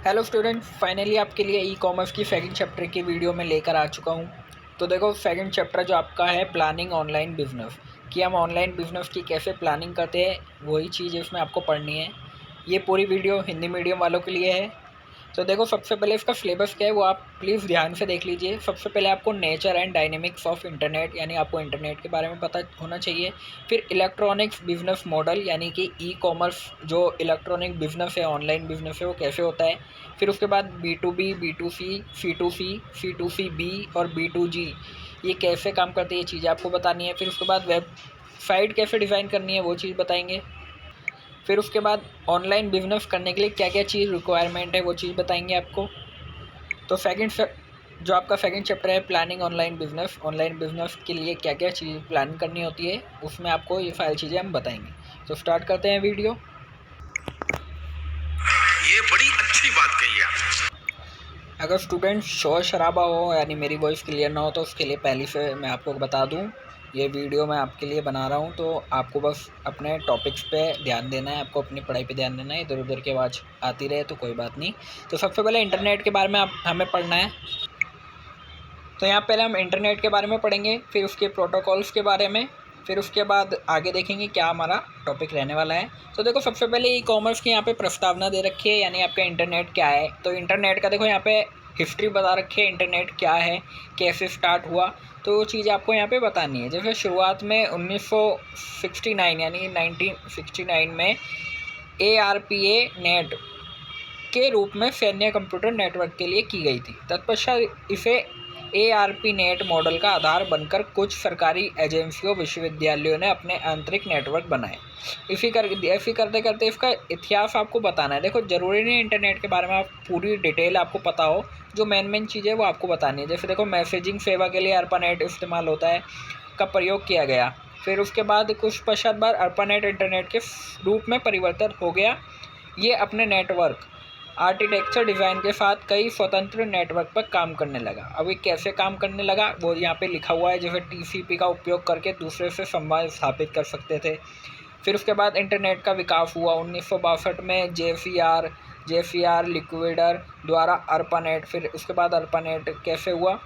Hello student, finally आपके लिए e commerce की सेकंड चैप्टर की वीडियो में लेकर आ चुका हूँ। तो देखो, सेकंड चैप्टर जो आपका है प्लानिंग ऑनलाइन बिजनेस, कि हम ऑनलाइन बिजनेस की कैसे प्लानिंग करते हैं, वही चीज़ इसमें आपको पढ़नी है। ये पूरी वीडियो हिंदी मीडियम वालों के लिए है। तो देखो, सबसे पहले इसका सिलेबस क्या है वो आप प्लीज़ ध्यान से देख लीजिए। सबसे पहले आपको nature and dynamics of internet, यानी आपको इंटरनेट के बारे में पता होना चाहिए। फिर इलेक्ट्रॉनिक्स बिजनेस मॉडल, यानी कि ई कॉमर्स जो इलेक्ट्रॉनिक बिजनेस है, ऑनलाइन बिजनेस है, वो कैसे होता है। फिर उसके बाद B2B, B2C, C2C, C2CB और B2G ये कैसे काम करती है, ये चीज़ें आपको बतानी है। फिर उसके बाद वेबसाइट कैसे डिज़ाइन करनी है वो चीज़ बताएंगे। फिर उसके बाद ऑनलाइन बिजनेस करने के लिए क्या क्या चीज़ रिक्वायरमेंट है वो चीज़ बताएंगे आपको। तो जो आपका सेकंड चैप्टर है प्लानिंग ऑनलाइन बिजनेस के लिए क्या क्या चीज़ प्लान करनी होती है, उसमें आपको ये सारी चीज़ें हम बताएंगे। तो स्टार्ट करते हैं वीडियो। ये बड़ी अच्छी बात कही आप। अगर स्टूडेंट शोर शराबा हो, यानी मेरी वॉइस क्लियर ना हो, तो उसके लिए पहले से मैं आपको बता दूं, ये वीडियो मैं आपके लिए बना रहा हूं, तो आपको बस अपने टॉपिक्स पे ध्यान देना है, आपको अपनी पढ़ाई पे ध्यान देना है। इधर उधर की आवाज़ आती रहे तो कोई बात नहीं। तो सबसे पहले इंटरनेट के बारे में हमें पढ़ना है। तो यहाँ पहले हम इंटरनेट के बारे में पढ़ेंगे, फिर उसके प्रोटोकॉल्स के बारे में, फिर उसके बाद आगे देखेंगे क्या हमारा टॉपिक रहने वाला है। तो देखो, सबसे पहले ई कॉमर्स की यहाँ पे प्रस्तावना दे रखी है, यानी आपका इंटरनेट क्या है। तो इंटरनेट का देखो यहाँ पे हिस्ट्री बता रखी है, इंटरनेट क्या है, कैसे स्टार्ट हुआ, तो वो चीज़ आपको यहाँ पे बतानी है। जैसे शुरुआत में 1969 यानी 1969 में ARPA नेट के रूप में सैन्य कंप्यूटर नेटवर्क के लिए की गई थी। तत्पश्चात इसे ARP नेट मॉडल का आधार बनकर कुछ सरकारी एजेंसियों, विश्वविद्यालयों ने अपने आंतरिक नेटवर्क बनाए। ऐसे करते करते इसका इतिहास आपको बताना है। देखो, ज़रूरी नहीं इंटरनेट के बारे में आप पूरी डिटेल आपको पता हो, जो मेन चीज़ें वो आपको बतानी है। जैसे देखो, मैसेजिंग सेवा के लिए ARPANET इस्तेमाल होता है, का प्रयोग किया गया। फिर उसके बाद कुछ पश्चात बाद ARPANET इंटरनेट के रूप में परिवर्तित हो गया। ये अपने नेटवर्क आर्किटेक्चर डिज़ाइन के साथ कई स्वतंत्र नेटवर्क पर काम करने लगा। अभी कैसे काम करने लगा वो यहाँ पे लिखा हुआ है। जैसे TCP का उपयोग करके दूसरे से संवाद स्थापित कर सकते थे। फिर उसके बाद इंटरनेट का विकास हुआ 1962 में JCR लिक्विडर द्वारा ARPANET। फिर उसके बाद ARPANET कैसे हुआ,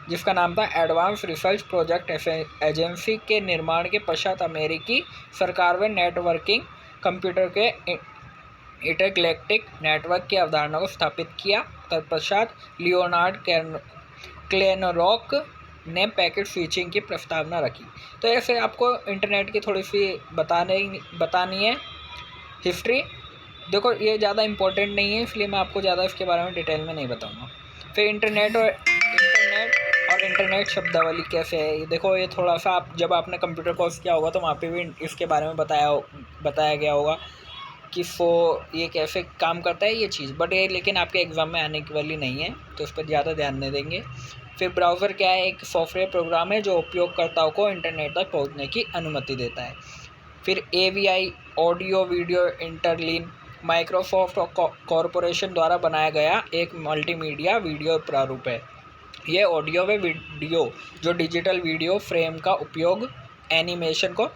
जिसका नाम था एडवांस रिसर्च प्रोजेक्ट एजेंसी के निर्माण के पश्चात अमेरिकी सरकार ने नेटवर्किंग कंप्यूटर के इंटरगैलेक्टिक नेटवर्क की अवधारणा को स्थापित किया। तत्पश्चात लियोनार्ड क्लेनरॉक ने पैकेट स्विचिंग की प्रस्तावना रखी। तो ऐसे आपको इंटरनेट की थोड़ी सी बतानी है हिस्ट्री। देखो, ये ज़्यादा इम्पोर्टेंट नहीं है, इसलिए मैं आपको ज़्यादा इसके बारे में डिटेल में नहीं बताऊँगा। फिर इंटरनेट और इंटरनेट शब्दावली कैसे है, ये देखो, ये थोड़ा सा आप जब आपने कंप्यूटर कोर्स किया होगा तो वहाँ पे भी इसके बारे में बताया गया होगा कि ये कैसे काम करता है ये चीज़, बट ये लेकिन आपके एग्ज़ाम में आने की वाली नहीं है, तो उस पर ज़्यादा ध्यान नहीं देंगे। फिर ब्राउज़र क्या है, एक सॉफ्टवेयर प्रोग्राम है जो उपयोगकर्ताओं को इंटरनेट तक पहुंचने की अनुमति देता है। फिर AVI audio video interlink Microsoft corporation द्वारा बनाया गया एक मल्टीमीडिया वीडियो प्रारूप है। ये ऑडियो व वीडियो जो डिजिटल वीडियो फ्रेम का उपयोग एनिमेशन को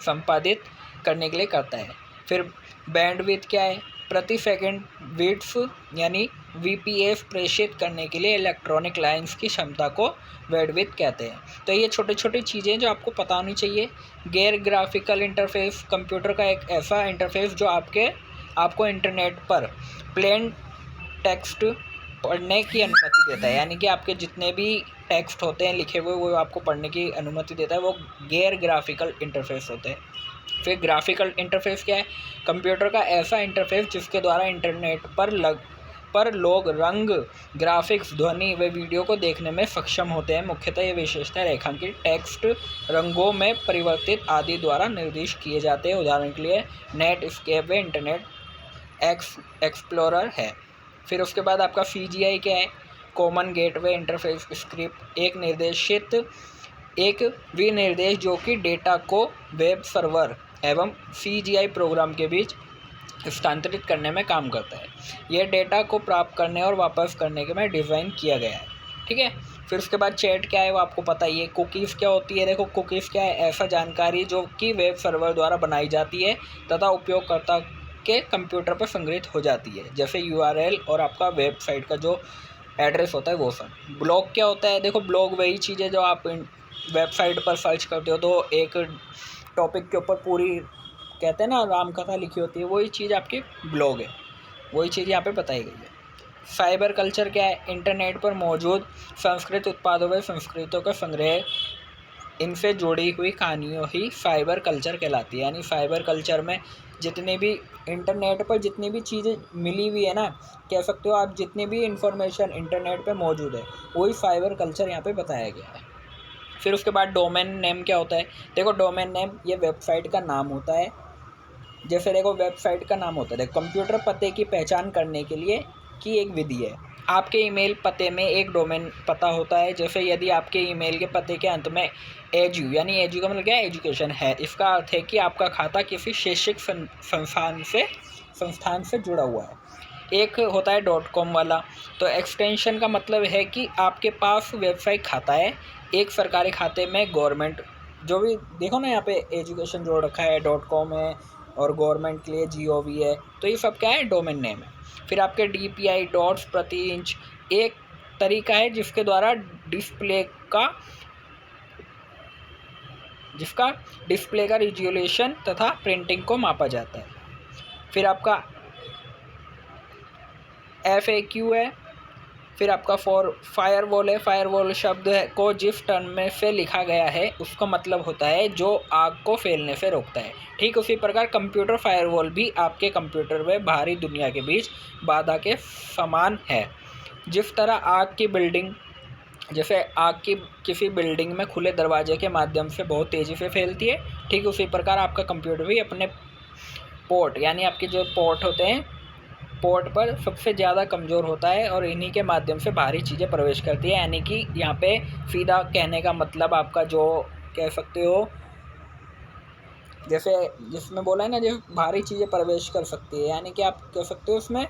संपादित करने के लिए करता है। फिर बैंडविड्थ क्या है, प्रति सेकंड बिट्स यानी VPS प्रेषित करने के लिए इलेक्ट्रॉनिक लाइंस की क्षमता को बैंडविड्थ कहते हैं। तो ये छोटी छोटी चीज़ें जो आपको पता होनी चाहिए। गैर ग्राफिकल इंटरफेस, कंप्यूटर का एक ऐसा इंटरफेस जो आपको इंटरनेट पर प्लेन टेक्स्ट पढ़ने की अनुमति देता है, यानी कि आपके जितने भी टेक्स्ट होते हैं लिखे हुए वो आपको पढ़ने की अनुमति देता है, वो गैर ग्राफिकल इंटरफेस होते हैं। फिर ग्राफिकल इंटरफेस क्या है, कंप्यूटर का ऐसा इंटरफेस जिसके द्वारा इंटरनेट पर लोग रंग, ग्राफिक्स, ध्वनि व वीडियो को देखने में सक्षम होते हैं। मुख्यतः ये विशेषता रेखांकित टेक्स्ट रंगों में परिवर्तित आदि द्वारा निर्दिष्ट किए जाते हैं। उदाहरण के लिए नेटस्केप व इंटरनेट एक्सप्लोरर है। फिर उसके बाद आपका CGI क्या है, कॉमन गेटवे इंटरफेस स्क्रिप्ट, एक विनिर्देश जो कि डेटा को वेब सर्वर एवं CGI प्रोग्राम के बीच स्थानांतरित करने में काम करता है। यह डेटा को प्राप्त करने और वापस करने के में डिज़ाइन किया गया है। ठीक है। फिर उसके बाद चैट क्या है वो आपको पता ही है। कुकीज़ क्या होती है, देखो कुकीज़ क्या है, ऐसा जानकारी जो कि वेब सर्वर द्वारा बनाई जाती है तथा उपयोगकर्ता आपके कंप्यूटर पर संग्रहित हो जाती है, जैसे URL और आपका वेबसाइट का जो एड्रेस होता है वो सब। ब्लॉग क्या होता है? देखो, ब्लॉग वही चीज़ है जो आप वेबसाइट पर सर्च करते हो तो एक टॉपिक के ऊपर पूरी, कहते हैं ना, रामकथा लिखी होती है, वही चीज़ आपकी ब्लॉग है, वही चीज़ यहाँ पे बताई गई है। साइबर कल्चर क्या है? इंटरनेट पर मौजूद संस्कृत उत्पादों व संस्कृतों का संग्रह, इनसे जुड़ी हुई कहानियों ही साइबर कल्चर कहलाती है। यानी साइबर कल्चर में जितनी भी इंटरनेट पर जितनी भी चीज़ें मिली हुई है ना, कह सकते हो आप, जितनी भी इंफॉर्मेशन इंटरनेट पे मौजूद है, वही साइबर कल्चर यहाँ पे बताया गया है। फिर उसके बाद डोमेन नेम क्या होता है? देखो, डोमेन नेम ये वेबसाइट का नाम होता है। जैसे देखो, वेबसाइट का नाम होता है, देखो, कंप्यूटर पते की पहचान करने के लिए की एक विधि है। आपके ईमेल पते में एक डोमेन पता होता है। जैसे यदि आपके ईमेल के पते के अंत में एजू, यानी एजू का मतलब क्या है? एजुकेशन है, इसका अर्थ है कि आपका खाता किसी शैक्षिक संस्थान से जुड़ा हुआ है। एक होता है .com वाला, तो एक्सटेंशन का मतलब है कि आपके पास वेबसाइट खाता है। एक सरकारी खाते में गवर्नमेंट, जो भी देखो ना यहाँ पे एजुकेशन जोड़ रखा है, .com है, और गवर्नमेंट के लिए GOV है, तो ये सब क्या है? डोमेन नेम है। फिर आपके DPI, डॉट्स प्रति इंच, एक तरीका है जिसके द्वारा डिस्प्ले का रिजोल्यूशन तथा प्रिंटिंग को मापा जाता है। फिर आपका FAQ है। फिर आपका फायरवॉल है। फायरवॉल शब्द को जिस टर्म में से लिखा गया है उसका मतलब होता है जो आग को फैलने से रोकता है। ठीक उसी प्रकार कंप्यूटर फायरवॉल भी आपके कंप्यूटर व बाहरी दुनिया के बीच बाधा के समान है। जिस तरह आग की बिल्डिंग, जैसे आग की किसी बिल्डिंग में खुले दरवाजे के माध्यम से बहुत तेज़ी से फैलती है, ठीक उसी प्रकार आपका कंप्यूटर भी अपने पोर्ट, यानी आपके जो पोर्ट होते हैं, पोर्ट पर सबसे ज़्यादा कमज़ोर होता है और इन्हीं के माध्यम से बाहरी चीज़ें प्रवेश करती है। यानी कि यहाँ पे सीधा कहने का मतलब आपका जो कह सकते हो, जैसे जिसमें बोला है ना, जो बाहरी चीज़ें प्रवेश कर सकती है, यानी कि आप कह सकते हो उसमें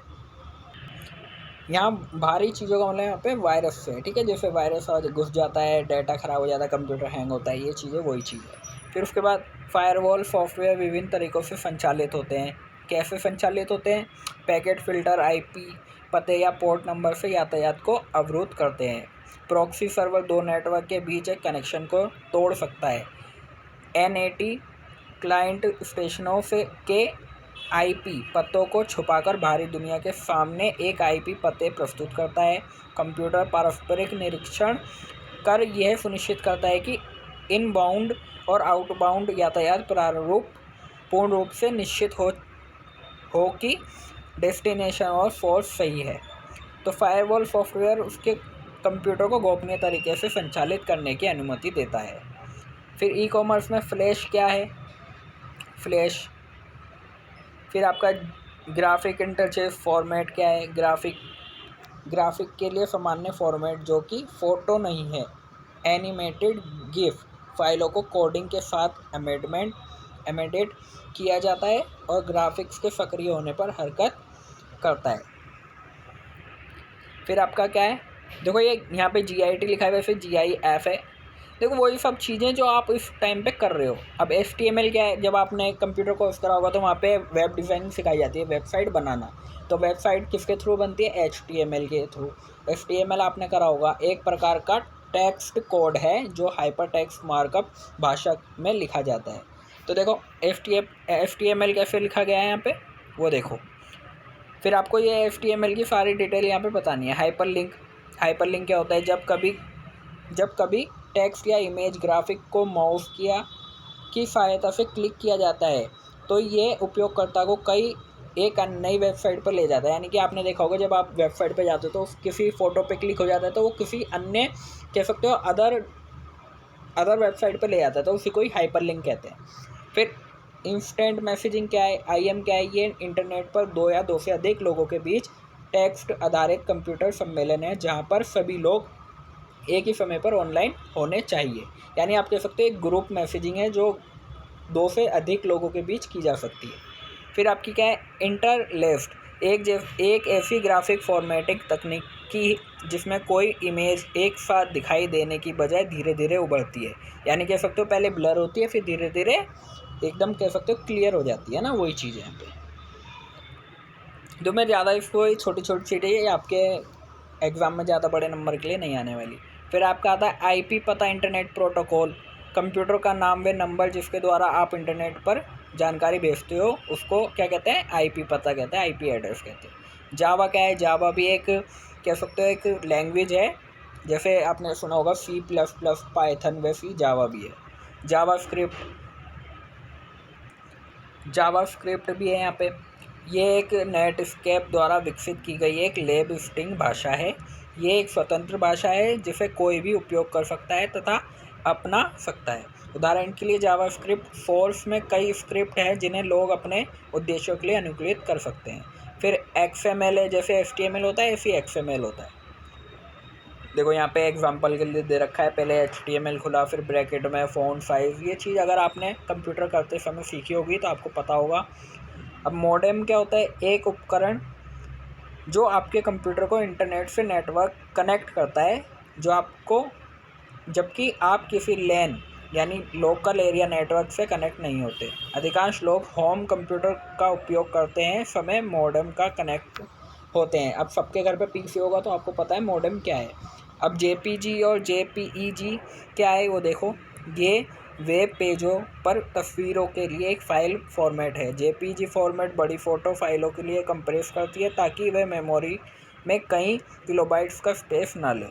यहाँ भारी चीज़ों का मतलब यहाँ पे वायरस से, ठीक है, जैसे वायरस घुस जाता है, डाटा ख़राब हो जाता है, कंप्यूटर हैंग होता है, ये चीज़ें वही चीज़ है। फिर उसके बाद फायरवॉल सॉफ्टवेयर विभिन्न तरीक़ों से संचालित होते हैं। कैसे संचालित होते हैं? पैकेट फ़िल्टर IP पते या पोर्ट नंबर से यातायात को अवरुद्ध करते हैं। प्रॉक्सी सर्वर दो नेटवर्क के बीच एक कनेक्शन को तोड़ सकता है। NAT क्लाइंट स्टेशनों से के IP पतों को छुपाकर बाहरी दुनिया के सामने एक IP पते प्रस्तुत करता है। कंप्यूटर पारस्परिक निरीक्षण कर यह सुनिश्चित करता है कि इनबाउंड और आउटबाउंड यातायात पूर्ण रूप से निश्चित हो कि डेस्टिनेशन और सोर्स सही है। तो फायरवॉल सॉफ्टवेयर उसके कंप्यूटर को गोपनीय तरीके से संचालित करने की अनुमति देता है। फिर ई-कॉमर्स में फ्लैश क्या है? फ्लैश। फिर आपका ग्राफिक इंटरफेस फॉर्मेट क्या है? ग्राफिक के लिए सामान्य फॉर्मेट जो कि फ़ोटो नहीं है, एनिमेटेड गिफ फाइलों को कोडिंग के साथ एमेडेट किया जाता है और ग्राफिक्स के सक्रिय होने पर हरकत करता है। फिर आपका क्या है? देखो, ये यहाँ पे GIT लिखा है, वैसे GIF है। देखो, वही सब चीज़ें जो आप इस टाइम पे कर रहे हो। अब HTML क्या है? जब आपने कंप्यूटर कोर्स करा होगा तो वहाँ पे वेब डिज़ाइनिंग सिखाई जाती है, वेबसाइट बनाना। तो वेबसाइट किसके थ्रू बनती है? HTML के थ्रू। HTML आपने करा होगा, एक प्रकार का टेक्स्ट कोड है जो हाइपर टेक्स्ट मार्कअप भाषा में लिखा जाता है। तो देखो, HTML कैसे लिखा गया है यहाँ पे, वो देखो। फिर आपको ये HTML की सारी डिटेल यहाँ पे बतानी है। हाइपरलिंक क्या होता है? जब कभी टेक्स्ट या इमेज ग्राफिक को माउस की सहायता से क्लिक किया जाता है तो ये उपयोगकर्ता को एक नई वेबसाइट पर ले जाता है। यानी कि आपने देखा होगा, जब आप वेबसाइट पे जाते हो तो किसी फ़ोटो पे क्लिक हो जाता है तो वो किसी अन्य, कह सकते हो, अदर वेबसाइट पे ले जाता है, तो उसी को ही हाइपरलिंक कहते हैं। फिर इंस्टेंट मैसेजिंग क्या है? IM क्या है? ये इंटरनेट पर दो या दो से अधिक लोगों के बीच टेक्स्ट आधारित कंप्यूटर सम्मेलन है जहाँ पर सभी लोग एक ही समय पर ऑनलाइन होने चाहिए। यानी आप कह सकते हैं एक ग्रुप मैसेजिंग है जो दो से अधिक लोगों के बीच की जा सकती है। फिर आपकी क्या है? इंटरलेफ्ट एक ऐसी ग्राफिक फॉर्मेटिंग तकनीक की जिसमें कोई इमेज एक साथ दिखाई देने की बजाय धीरे धीरे उभरती है। यानी कह सकते हो पहले ब्लर होती है, फिर धीरे धीरे एकदम कह सकते हो क्लियर हो जाती है ना, वही चीज़ है यहाँ पे। तो मैं ज़्यादा इसको छोटी छोटी चीज़ें ये आपके एग्ज़ाम में ज़्यादा बड़े नंबर के लिए नहीं आने वाली। फिर आपका आता है आईपी पता, इंटरनेट प्रोटोकॉल, कंप्यूटर का नाम व नंबर जिसके द्वारा आप इंटरनेट पर जानकारी भेजते हो उसको क्या कहते हैं, आईपी पता कहते हैं, आईपी एड्रेस कहते हैं। जावा क्या है, जावा भी एक कह सकते हो एक लैंग्वेज है, जैसे आपने सुना होगा सी प्लस प्लस, पाइथन, वैसी जावा भी है। जावा स्क्रिप्ट भी है यहाँ पे। ये एक नेटस्केप द्वारा विकसित की गई एक लेब स्टिंग भाषा है। ये एक स्वतंत्र भाषा है जिसे कोई भी उपयोग कर सकता है तथा अपना सकता है। उदाहरण के लिए जावा स्क्रिप्ट फोर्स में कई स्क्रिप्ट हैं जिन्हें लोग अपने उद्देश्यों के लिए अनुकूलित कर सकते हैं। फिर XML है, जैसे HTML होता है ऐसे XML होता है। देखो यहाँ पे एग्जांपल के लिए दे रखा है, पहले HTML खुला, फिर ब्रैकेट में फ़ॉन्ट साइज़। ये चीज़ अगर आपने कंप्यूटर करते समय सीखी होगी तो आपको पता होगा। अब मॉडेम क्या होता है, एक उपकरण जो आपके कंप्यूटर को इंटरनेट से नेटवर्क कनेक्ट करता है, जो आपको, जबकि आप किसी लैन यानी लोकल एरिया नेटवर्क से कनेक्ट नहीं होते। अधिकांश लोग होम कंप्यूटर का उपयोग करते हैं समय मॉडेम का कनेक्ट होते हैं। अब सबके घर पे पीसी होगा तो आपको पता है मॉडेम क्या है। अब JPG और JPEG क्या है वो देखो। ये वेब पेजों पर तस्वीरों के लिए एक फ़ाइल फॉर्मेट है। JPG फॉर्मेट बड़ी फ़ोटो फाइलों के लिए कंप्रेस करती है ताकि वह मेमोरी में कई किलोबाइट्स का स्पेस ना ले।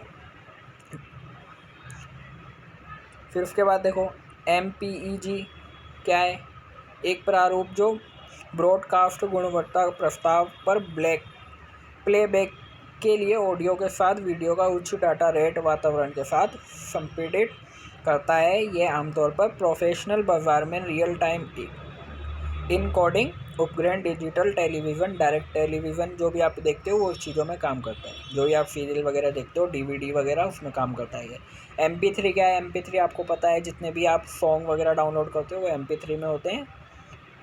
फिर उसके बाद देखो MPEG क्या है, एक प्रारूप जो ब्रॉडकास्ट गुणवत्ता प्रस्ताव पर प्लेबैक के लिए ऑडियो के साथ वीडियो का उच्च डाटा रेट वातावरण के साथ संपीड़ित करता है। ये आमतौर पर प्रोफेशनल बाजार में रियल टाइम इनकोडिंग उपग्रहण, डिजिटल टेलीविज़न, डायरेक्ट टेलीविज़न जो भी आप देखते हो वो उस चीज़ों में काम करता है। जो भी आप सीरियल वगैरह देखते हो, DVD वगैरह, उसमें काम करता है ये। MP3 क्या है, MP3 आपको पता है जितने भी आप सॉन्ग वगैरह डाउनलोड करते हो वो MP3 में होते हैं।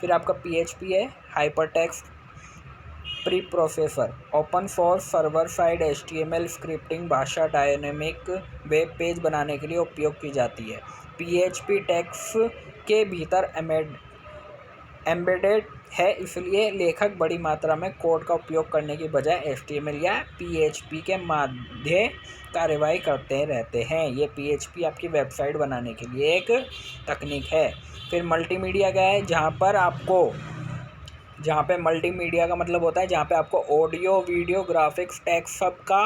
फिर आपका PHP है, hyper text pre processor, open source server side HTML scripting भाषा डायनेमिक वेब पेज बनाने के लिए उपयोग की जाती है। PHP टेक्स्ट के भीतर एम्बेडेड है, इसलिए लेखक बड़ी मात्रा में कोड का उपयोग करने की बजाय HTML या PHP के माध्य कार्यवाही करते रहते हैं। ये PHP आपकी वेबसाइट बनाने के लिए एक तकनीक है। फिर मल्टीमीडिया क्या है, जहाँ पे मल्टीमीडिया का मतलब होता है जहाँ पे आपको ऑडियो, वीडियो, ग्राफिक्स, टेक्स्ट सब का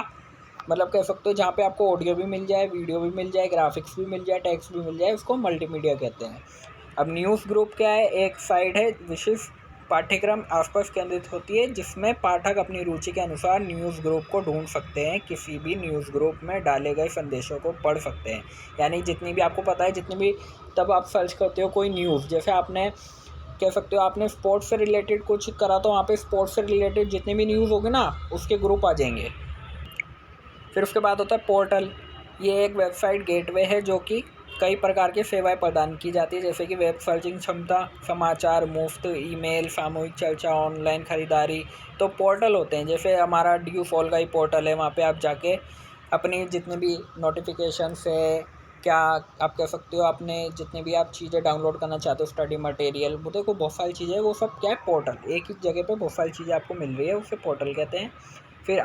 मतलब कह सकते हो, जहाँ पे आपको ऑडियो भी मिल जाए, वीडियो भी मिल जाए, ग्राफिक्स भी मिल जाए, टेक्स्ट भी मिल जाए, उसको मल्टीमीडिया कहते हैं। अब न्यूज़ ग्रुप क्या है, एक साइट है विशिष्ट पाठ्यक्रम आसपास केंद्रित होती है जिसमें पाठक अपनी रुचि के अनुसार न्यूज़ ग्रुप को ढूंढ सकते हैं, किसी भी न्यूज़ ग्रुप में डाले गए संदेशों को पढ़ सकते हैं। यानी जितनी भी आपको पता है, जितनी भी तब आप सर्च करते हो कोई न्यूज़, जैसे आपने कह सकते हो आपने स्पोर्ट्स से रिलेटेड कुछ करा तो वहाँ पे स्पोर्ट्स से रिलेटेड जितने भी न्यूज़ होंगे ना उसके ग्रुप आ जाएंगे। फिर उसके बाद होता है पोर्टल। ये एक वेबसाइट गेटवे है जो कि कई प्रकार की सेवाएं प्रदान की जाती है, जैसे कि वेब सर्चिंग क्षमता, समाचार, मुफ्त ईमेल, सामूहिक चर्चा, ऑनलाइन खरीदारी। तो पोर्टल होते हैं, जैसे हमारा DuFall का ही पोर्टल है, वहाँ पे आप जाके अपनी जितने भी नोटिफिकेशन है, क्या आप कह सकते हो, आपने जितने भी आप चीज़ें डाउनलोड करना चाहते हो, स्टडी मटेरियल, वो देखो बहुत सारी चीज़ें, वो सब क्या है, पोर्टल। एक ही जगह पे बहुत सारी चीज़ें आपको मिल रही है, उसे पोर्टल कहते हैं। फिर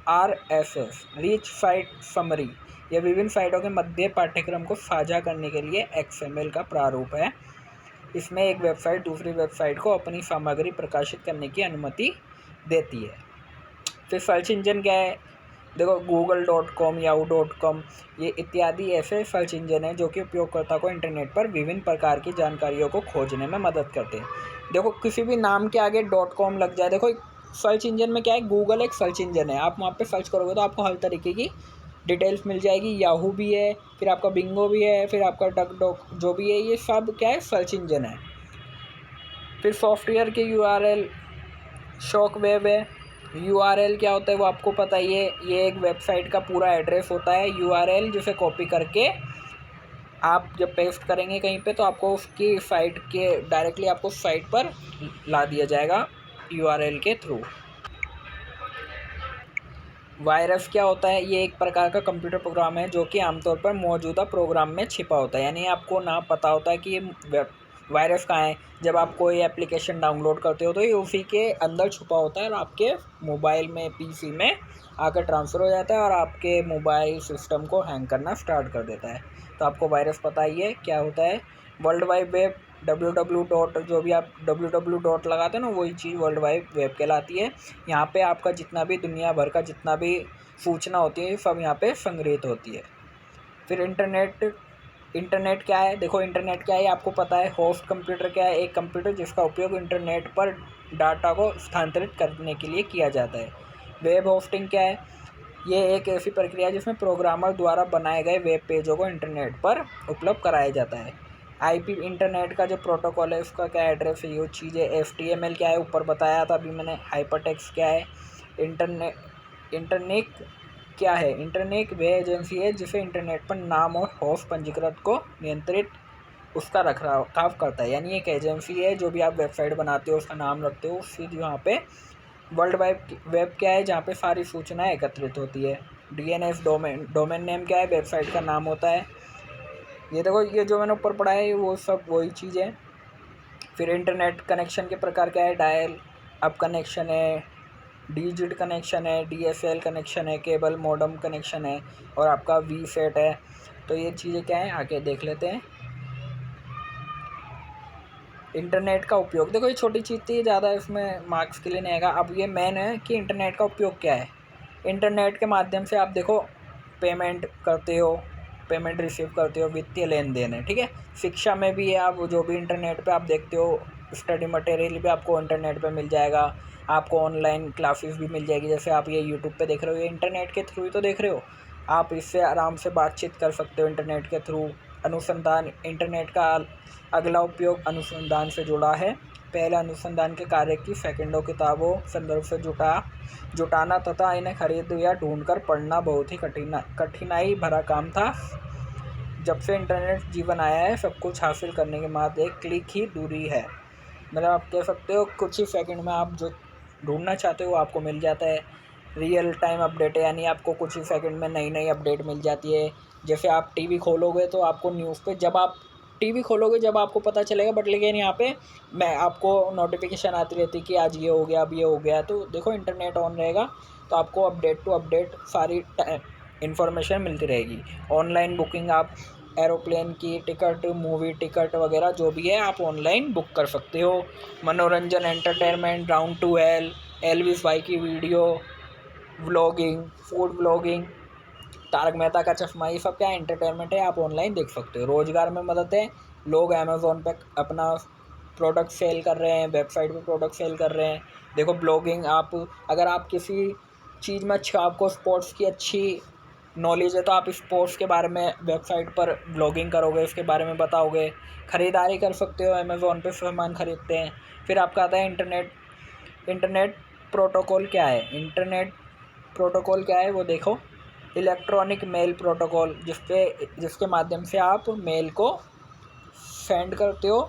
RSS रिच साइट समरी, यह विभिन्न साइटों के मध्य पाठ्यक्रम को साझा करने के लिए XML का प्रारूप है। इसमें एक वेबसाइट दूसरी वेबसाइट को अपनी सामग्री प्रकाशित करने की अनुमति देती है। फिर सर्च इंजन क्या है, देखो google.com, yahoo.com, ये इत्यादि ऐसे सर्च इंजन हैं जो कि उपयोगकर्ता को इंटरनेट पर विभिन्न प्रकार की जानकारियों को खोजने में मदद करते हैं। देखो किसी भी नाम के आगे .com लग जाए, देखो सर्च इंजन में क्या है, गूगल एक सर्च इंजन है, आप वहाँ पे सर्च करोगे तो आपको हर तरीके की डिटेल्स मिल जाएगी। याहू भी है, फिर आपका बिंगो भी है, फिर आपका डक जो भी है, ये सब क्या है, सर्च इंजन है। फिर सॉफ्टवेयर के URL, शॉकवेव है। URL क्या होता है वो आपको पता ही है, ये एक वेबसाइट का पूरा एड्रेस होता है। URL जिसे कॉपी करके आप जब पेस्ट करेंगे कहीं पे तो आपको उसकी साइट के डायरेक्टली आपको साइट पर ला दिया जाएगा URL के थ्रू। वायरस क्या होता है, ये एक प्रकार का कंप्यूटर प्रोग्राम है जो कि आमतौर पर मौजूदा प्रोग्राम में छिपा होता है, यानी आपको ना पता होता है कि ये वायरस कहाँ है, जब आप कोई एप्लीकेशन डाउनलोड करते हो तो ये उसी के अंदर छुपा होता है और आपके मोबाइल में, पीसी में आकर ट्रांसफ़र हो जाता है और आपके मोबाइल सिस्टम को हैंग करना स्टार्ट कर देता है। तो आपको वायरस पता ही है क्या होता है। World wide web, www dot, जो भी आप www डॉट लगाते हैं ना, वही चीज़ वर्ल्ड वाइड वेब कहलाती है। यहाँ पे आपका जितना भी दुनिया भर का जितना भी सूचना होती है सब यहाँ पे संग्रहित होती है। फिर इंटरनेट क्या है, देखो इंटरनेट क्या है आपको पता है। होस्ट कंप्यूटर क्या है, एक कंप्यूटर जिसका उपयोग इंटरनेट पर डाटा को स्थानांतरित करने के लिए किया जाता है। वेब होस्टिंग क्या है, ये एक ऐसी प्रक्रिया है जिसमें प्रोग्रामर द्वारा बनाए गए वेब पेजों को इंटरनेट पर उपलब्ध कराया जाता है। आईपी, इंटरनेट का जो प्रोटोकॉल है उसका क्या एड्रेस है, ये चीज़ें। एचटीएमएल क्या है, ऊपर बताया था अभी मैंने। हाइपरटेक्स्ट क्या है। इंटरनेट क्या है, इंटरनेट वह एजेंसी है जिसे इंटरनेट पर नाम और होस्ट पंजीकृत को नियंत्रित उसका रखरखाव करता है। यानी एक एजेंसी है, जो भी आप वेबसाइट बनाते हो उसका नाम रखते हो, फिर यहाँ पे वर्ल्ड वाइड वेब क्या है, जहाँ पे सारी सूचनाएं एकत्रित होती है। डीएनएस, डोमेन नेम क्या है, वेबसाइट का नाम होता है। ये देखो, ये जो मैंने ऊपर पढ़ा है वो सब वही चीज़ है। फिर इंटरनेट कनेक्शन के प्रकार क्या है, डायल अप कनेक्शन है, डिजिट कनेक्शन है, डीएसएल कनेक्शन है, केबल मॉडेम कनेक्शन है और आपका वी सेट है। तो ये चीज़ें क्या है आगे देख लेते हैं। इंटरनेट का उपयोग, देखो ये छोटी चीज़ थी, ज़्यादा इसमें मार्क्स के लिए नहीं आएगा। अब ये मेन है कि इंटरनेट का उपयोग क्या है। इंटरनेट के माध्यम से आप देखो पेमेंट करते हो, पेमेंट रिसीव करते हो, वित्तीय लेन देन है, ठीक है। शिक्षा में भी है, आप जो भी इंटरनेट पे आप देखते हो, स्टडी मटेरियल भी आपको इंटरनेट पे मिल जाएगा। आपको ऑनलाइन क्लासेस भी मिल जाएगी, जैसे आप ये यूट्यूब पे देख रहे हो, ये इंटरनेट के थ्रू ही तो देख रहे हो। आप इससे आराम से बातचीत कर सकते हो इंटरनेट के थ्रू। अनुसंधान, इंटरनेट का अगला उपयोग अनुसंधान से जुड़ा है। पहले अनुसंधान के कार्य की सेकंडों किताबों संदर्भ से जुटाना तथा इन्हें खरीद या ढूंढकर पढ़ना बहुत ही कठिनाई भरा काम था। जब से इंटरनेट जीवन आया है, सब कुछ हासिल करने के बाद एक क्लिक ही दूरी है। मतलब आप कह सकते हो कुछ ही सेकंड में आप जो ढूंढना चाहते हो आपको मिल जाता है। रियल टाइम अपडेट है, यानी आपको कुछ ही सेकंड में नई नई अपडेट मिल जाती है। जैसे आप टीवी खोलोगे तो आपको न्यूज़ पे, जब आप टीवी खोलोगे जब आपको पता चलेगा, बट लेकिन यहाँ पे मैं आपको नोटिफिकेशन आती रहती कि आज ये हो गया, अब ये हो गया। तो देखो इंटरनेट ऑन रहेगा तो आपको अपडेट टू अपडेट सारी इन्फॉर्मेशन मिलती रहेगी। ऑनलाइन बुकिंग, आप एरोप्लेन की टिकट, मूवी टिकट वगैरह जो भी है आप ऑनलाइन बुक कर सकते हो। मनोरंजन, entertainment, round to hell, Elvish भाई की video, vlogging, food vlogging, Taarak Mehta Ka Chashma, ये सब क्या एंटरटेनमेंट है, आप ऑनलाइन देख सकते हो। रोज़गार में मदद है, लोग अमेज़ोन पे अपना प्रोडक्ट सेल कर रहे हैं, वेबसाइट पे प्रोडक्ट सेल कर रहे हैं। देखो ब्लॉगिंग, आप अगर आप किसी चीज़ में अच्छा, आपको स्पोर्ट्स की अच्छी नॉलेज है तो आप स्पोर्ट्स के बारे में वेबसाइट पर ब्लॉगिंग करोगे, उसके बारे में बताओगे। ख़रीदारी कर सकते हो, अमेज़ोन पे सामान खरीदते हैं। फिर आपका आता है इंटरनेट प्रोटोकॉल क्या है। इंटरनेट प्रोटोकॉल क्या है वो देखो। इलेक्ट्रॉनिक मेल प्रोटोकॉल, जिसके माध्यम से आप मेल को सेंड करते हो।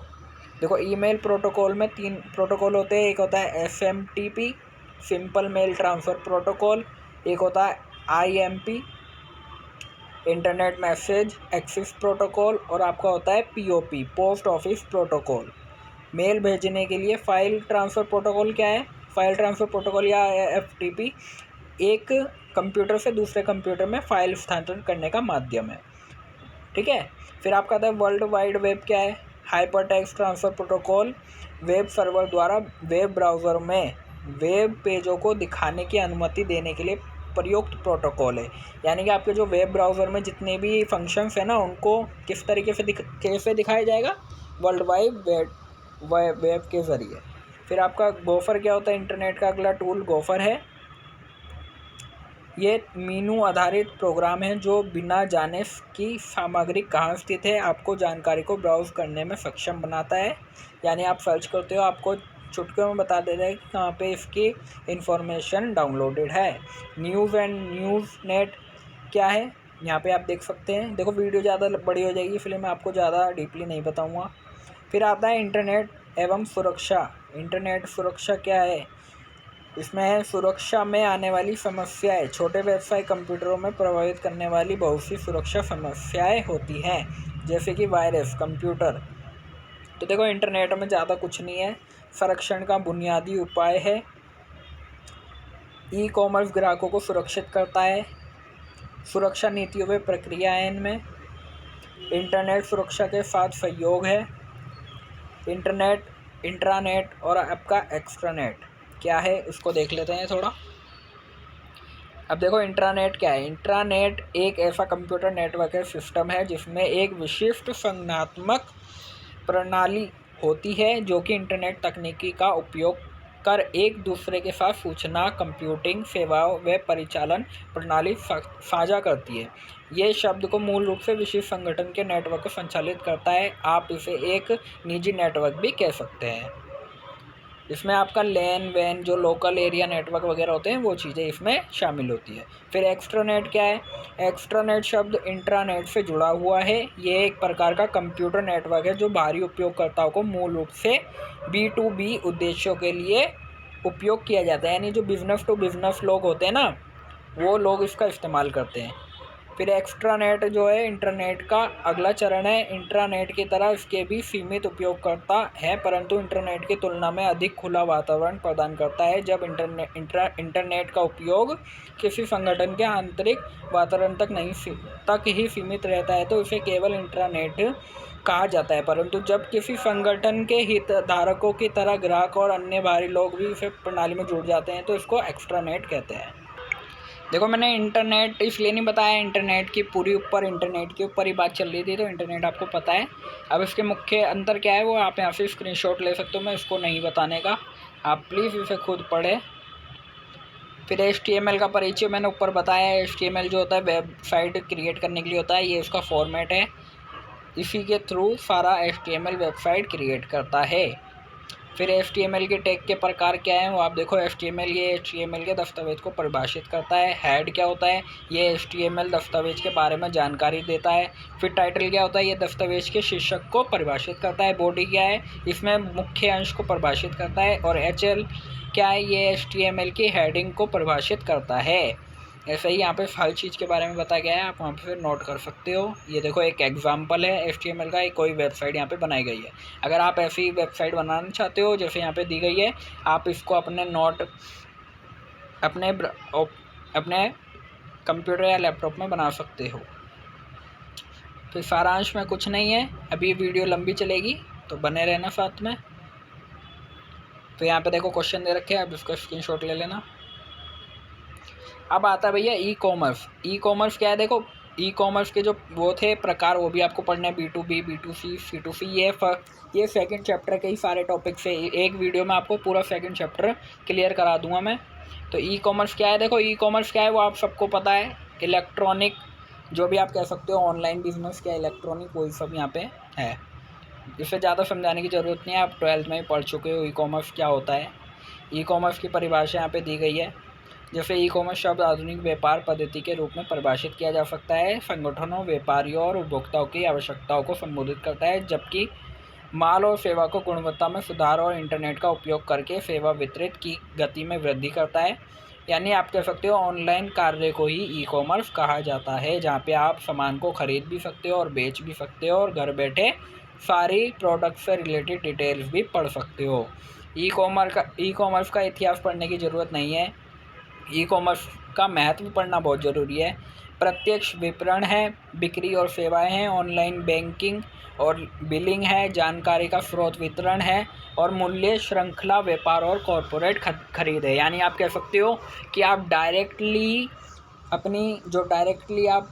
देखो ईमेल प्रोटोकॉल में 3 प्रोटोकॉल होते हैं। एक होता है SMTP, simple mail transfer protocol. एक होता है IMP, internet message access protocol. और आपका होता है POP, post office protocol. Mail भेजने के लिए फाइल ट्रांसफ़र प्रोटोकॉल क्या है, फाइल ट्रांसफ़र प्रोटोकॉल या एफटीपी एक कंप्यूटर से दूसरे कंप्यूटर में फाइल स्थानांतरण करने का माध्यम है, ठीक है। फिर आपका आता है वर्ल्ड वाइड वेब क्या है। Hyper text transfer protocol web server द्वारा वेब ब्राउज़र में वेब पेजों को दिखाने की अनुमति देने के लिए प्रयुक्त प्रोटोकॉल है। यानी कि आपके जो वेब ब्राउज़र में जितने भी फंक्शंस हैं ना, उनको किस तरीके से कैसे दिखाया जाएगा, वर्ल्ड वाइड वेब के ज़रिए। फिर आपका गोफर क्या होता है, इंटरनेट का अगला टूल गोफर है। ये मीनू आधारित प्रोग्राम है जो बिना जाने की सामग्री कहाँ स्थित है आपको जानकारी को ब्राउज़ करने में सक्षम बनाता है। यानी आप सर्च करते हो, आपको चुटकियों में बता देता है कि कहाँ पे इसकी इंफॉर्मेशन डाउनलोडेड है। न्यूज़ एंड न्यूज़ नेट क्या है, यहाँ पे आप देख सकते हैं। देखो वीडियो ज़्यादा बड़ी हो जाएगी इसलिए मैं आपको ज़्यादा डीपली नहीं बताऊँगा। फिर आता है इंटरनेट एवं सुरक्षा। इंटरनेट सुरक्षा क्या है, इसमें है सुरक्षा में आने वाली समस्याएं। छोटे व्यवसाय कंप्यूटरों में प्रभावित करने वाली बहुत सी सुरक्षा समस्याएं होती हैं, जैसे कि वायरस, कंप्यूटर तो देखो इंटरनेट में ज़्यादा कुछ नहीं है, संरक्षण का बुनियादी उपाय है। ई कॉमर्स ग्राहकों को सुरक्षित करता है, सुरक्षा नीतियों व प्रक्रियाएं इनमें, इंटरनेट सुरक्षा के साथ सहयोग है। इंटरनेट, इंट्रानेट और आपका एक्स्ट्रानेट क्या है इसको देख लेते हैं थोड़ा। अब देखो इंट्रानेट क्या है। इंट्रानेट एक ऐसा कंप्यूटर नेटवर्क सिस्टम है जिसमें एक विशिष्ट संगठनात्मक प्रणाली होती है जो कि इंटरनेट तकनीकी का उपयोग कर एक दूसरे के साथ सूचना, कंप्यूटिंग सेवाओं व परिचालन प्रणाली साझा करती है। ये शब्द को मूल रूप से विशिष्ट संगठन के नेटवर्क को संचालित करता है। आप इसे एक निजी नेटवर्क भी कह सकते हैं। इसमें आपका लैन वैन जो लोकल एरिया नेटवर्क वगैरह होते हैं वो चीज़ें इसमें शामिल होती है। फिर एक्स्ट्रानेट क्या है। एक्स्ट्रानेट शब्द इंट्रानेट से जुड़ा हुआ है। ये एक प्रकार का कंप्यूटर नेटवर्क है जो बाहरी उपयोगकर्ताओं को मूल रूप से B2B उद्देश्यों के लिए उपयोग किया जाता है, यानी जो बिज़नेस टू बिज़नेस लोग होते हैं ना, वो लोग इसका इस्तेमाल करते हैं। फिर एक्स्ट्रानेट जो है इंटरनेट का अगला चरण है। इंट्रानेट की तरह इसके भी सीमित उपयोगकर्ता हैं, परंतु इंटरनेट की तुलना में अधिक खुला वातावरण प्रदान करता है। जब इंटरनेट का उपयोग किसी संगठन के आंतरिक वातावरण तक ही सीमित रहता है तो इसे केवल इंट्रानेट कहा जाता है, परंतु जब किसी संगठन के हितधारकों की तरह ग्राहक और अन्य बाहरी लोग भी इस प्रणाली में जुड़ जाते हैं तो इसको एक्स्ट्रानेट कहते हैं। देखो मैंने इंटरनेट इसलिए नहीं बताया, इंटरनेट की इंटरनेट के ऊपर ही बात चल रही थी, तो इंटरनेट आपको पता है। अब इसके मुख्य अंतर क्या है वो आप यहाँ से स्क्रीनशॉट ले सकते हो, मैं इसको नहीं बताने का, आप प्लीज़ इसे खुद पढ़ें। फिर HTML का परिचय मैंने ऊपर बताया है। HTML जो होता है वेबसाइट क्रिएट करने के लिए होता है, ये उसका फॉर्मेट है। इसी के थ्रू सारा HTML वेबसाइट क्रिएट करता है। फिर HTML के टैग के प्रकार क्या हैं वो आप देखो। HTML ये HTML के दस्तावेज को परिभाषित करता है। हेड क्या होता है, ये HTML दस्तावेज के बारे में जानकारी देता है। फिर टाइटल क्या होता है, ये दस्तावेज के शीर्षक को परिभाषित करता है। बॉडी क्या है, इसमें मुख्य अंश को परिभाषित करता है। और HL क्या है, ये HTML की हेडिंग को परिभाषित करता है। ऐसे ही यहाँ पे हर चीज़ के बारे में बताया गया है, आप वहाँ पे फिर नोट कर सकते हो। ये देखो एक एग्जांपल है HTML का, एक कोई वेबसाइट यहाँ पे बनाई गई है। अगर आप ऐसी वेबसाइट बनाना चाहते हो जैसे यहाँ पे दी गई है, आप इसको अपने कंप्यूटर या लैपटॉप में बना सकते हो। फिर सारांश में कुछ नहीं है, अभी वीडियो लंबी चलेगी तो बने रहना साथ में। तो यहाँ पे देखो क्वेश्चन दे रखे हैं, अब इसका स्क्रीनशॉट ले लेना। अब आता है भैया ई कॉमर्स। ई कॉमर्स क्या है, देखो ई कॉमर्स के जो वो थे प्रकार वो भी आपको पढ़ना है, B2B, B2C, C2C। ये सेकंड चैप्टर के ही सारे टॉपिक्स है। एक वीडियो में आपको पूरा सेकंड चैप्टर क्लियर करा दूंगा मैं। तो ई कॉमर्स क्या है, देखो ई कॉमर्स क्या है वो आप सबको पता है। इलेक्ट्रॉनिक जो भी आप कह सकते हो, ऑनलाइन बिजनेस क्या इलेक्ट्रॉनिक, वही सब यहाँ पे है। इससे ज़्यादा समझाने की ज़रूरत नहीं है, आप 12th में ही पढ़ चुके हो ई कॉमर्स क्या होता है। ई कॉमर्स की परिभाषा यहाँ पे दी गई है। जैसे ई कॉमर्स शब्द आधुनिक व्यापार पद्धति के रूप में परिभाषित किया जा सकता है। संगठनों, व्यापारियों और उपभोक्ताओं की आवश्यकताओं को संबोधित करता है, जबकि माल और सेवा को गुणवत्ता में सुधार और इंटरनेट का उपयोग करके सेवा वितरित की गति में वृद्धि करता है। यानी आप कह सकते हो ऑनलाइन कार्य को ही ई कॉमर्स कहा जाता है, जहाँ पे आप सामान को खरीद भी सकते हो और बेच भी सकते हो और घर बैठे सारी प्रोडक्ट से रिलेटेड डिटेल्स भी पढ़ सकते हो। ई कॉमर्स का इतिहास पढ़ने की ज़रूरत नहीं है। ई कॉमर्स का महत्व पढ़ना बहुत ज़रूरी है। प्रत्यक्ष विपणन है, बिक्री और सेवाएं हैं, ऑनलाइन बैंकिंग और बिलिंग है, जानकारी का स्रोत वितरण है और मूल्य श्रृंखला व्यापार और कॉरपोरेट खरीद है। यानी आप कह सकते हो कि आप डायरेक्टली आप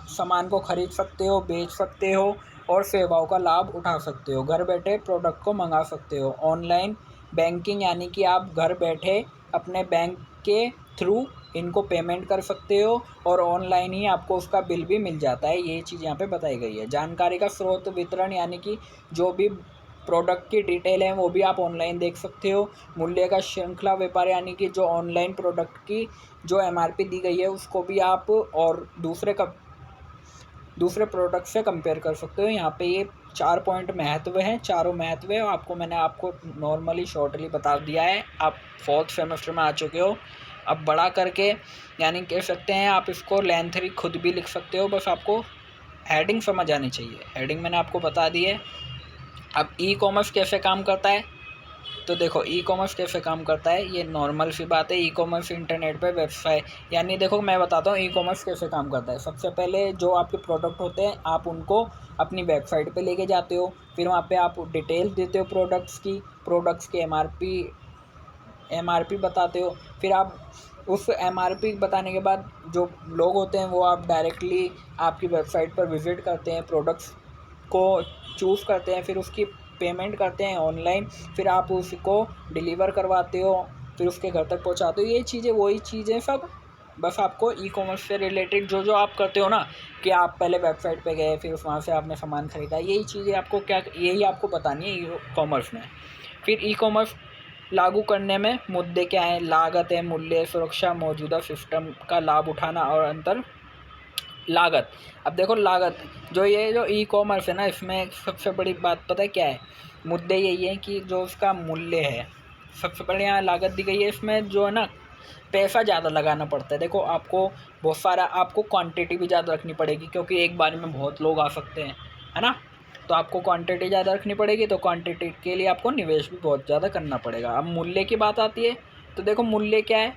सामान को खरीद सकते हो, बेच सकते हो और सेवाओं का लाभ उठा सकते हो, घर बैठे प्रोडक्ट को मंगा सकते हो। ऑनलाइन बैंकिंग यानी कि आप घर बैठे अपने बैंक के थ्रू इनको पेमेंट कर सकते हो और ऑनलाइन ही आपको उसका बिल भी मिल जाता है। ये चीज़ यहाँ पे बताई गई है। जानकारी का स्रोत वितरण यानी कि जो भी प्रोडक्ट की डिटेल है वो भी आप ऑनलाइन देख सकते हो। मूल्य का श्रृंखला व्यापार यानी कि जो ऑनलाइन प्रोडक्ट की जो MRP दी गई है उसको भी आप और दूसरे प्रोडक्ट से कंपेयर कर सकते हो। यहाँ पे ये 4 पॉइंट महत्व हैं, चारों महत्व है मैंने आपको नॉर्मली शॉर्टली बता दिया है। आप 4th सेमेस्टर में आ चुके हो। अब बड़ा करके यानी कह सकते हैं आप इसको लेंथरी खुद भी लिख सकते हो, बस आपको हेडिंग समझ आनी चाहिए। हेडिंग मैंने आपको बता दी है। अब ई कॉमर्स कैसे काम करता है, तो देखो ई कॉमर्स कैसे काम करता है, ये नॉर्मल सी बात है। ई कॉमर्स इंटरनेट पे वेबसाइट, यानी देखो मैं बताता हूँ ई कॉमर्स कैसे काम करता है। सबसे पहले जो आपके प्रोडक्ट होते हैं आप उनको अपनी वेबसाइट पे लेके जाते हो, फिर वहाँ पे आप डिटेल्स देते हो प्रोडक्ट्स की एमआरपी बताते हो। फिर आप उस एमआरपी बताने के बाद जो लोग होते हैं वो आप डायरेक्टली आपकी वेबसाइट पर विज़िट करते हैं, प्रोडक्ट्स को चूज़ करते हैं, फिर उसकी पेमेंट करते हैं ऑनलाइन, फिर आप उसको डिलीवर करवाते हो, फिर उसके घर तक पहुंचाते हो। ये चीज़ें वही चीज़ें सब, बस आपको ई कॉमर्स से रिलेटेड जो आप करते हो ना, कि आप पहले वेबसाइट पे गए फिर वहाँ से आपने सामान ख़रीदा, यही चीज़ें आपको यही आपको बतानी है ई कॉमर्स में। फिर ई कॉमर्स लागू करने में मुद्दे क्या हैं, लागत है, मूल्य, सुरक्षा, मौजूदा सिस्टम का लाभ उठाना और अंतर लागत। अब देखो लागत, जो ई कॉमर्स है ना, इसमें सबसे बड़ी बात पता है क्या है, मुद्दे यही है कि जो उसका मूल्य है, सबसे पहले यहाँ लागत दी गई है, इसमें जो है ना पैसा ज़्यादा लगाना पड़ता है। देखो आपको बहुत सारा, आपको क्वांटिटी भी ज़्यादा रखनी पड़ेगी क्योंकि एक बार में बहुत लोग आ सकते हैं, है ना। तो आपको क्वांटिटी ज़्यादा रखनी पड़ेगी, तो क्वांटिटी के लिए आपको निवेश भी बहुत ज़्यादा करना पड़ेगा। अब मूल्य की बात आती है, तो देखो मूल्य क्या है,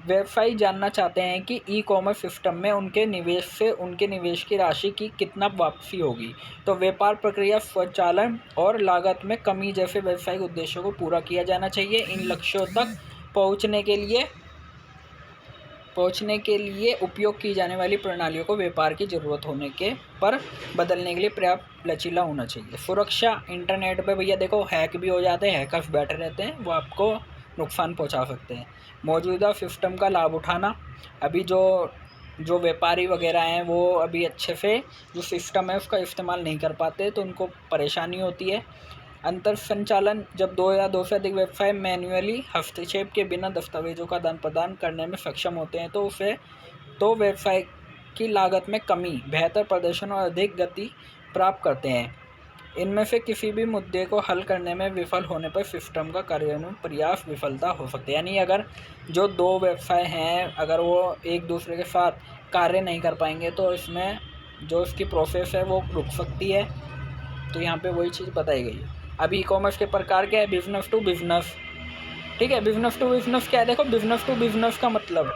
व्यवसायी जानना चाहते हैं कि ई कॉमर्स सिस्टम में उनके निवेश से उनके निवेश की राशि की कितना वापसी होगी। तो व्यापार प्रक्रिया, स्वचालन और लागत में कमी जैसे व्यावसायिक उद्देश्यों को पूरा किया जाना चाहिए। इन लक्ष्यों तक पहुंचने के लिए उपयोग की जाने वाली प्रणालियों को व्यापार की ज़रूरत होने के पर बदलने के लिए पर्याप्त लचीला होना चाहिए। सुरक्षा, इंटरनेट पे भैया देखो हैक भी हो जाते हैं, हैकर्स बैठे रहते हैं, वो आपको नुकसान पहुंचा सकते हैं। मौजूदा सिस्टम का लाभ उठाना, अभी जो व्यापारी वगैरह हैं वो अभी अच्छे से जो सिस्टम है उसका इस्तेमाल नहीं कर पाते, तो उनको परेशानी होती है। अंतर संचालन, जब दो या दो से अधिक व्यवसाय मैन्युअली हस्तक्षेप के बिना दस्तावेजों का आदान प्रदान करने में सक्षम होते हैं तो व्यवसाय की लागत में कमी, बेहतर प्रदर्शन और अधिक गति प्राप्त करते हैं। इनमें से किसी भी मुद्दे को हल करने में विफल होने पर सिस्टम का कार्यान्वयन प्रयास विफलता हो सकती है। यानी अगर जो दो व्यवसाय हैं अगर वो एक दूसरे के साथ कार्य नहीं कर पाएंगे तो इसमें जो इसकी प्रोसेस है वो रुक सकती है। तो यहाँ पे वही चीज़ बताई गई है। अब ई कॉमर्स के प्रकार क्या है, बिजनेस टू बिजनेस, ठीक है। बिजनेस टू बिजनेस क्या है, देखो बिजनेस टू बिजनेस का मतलब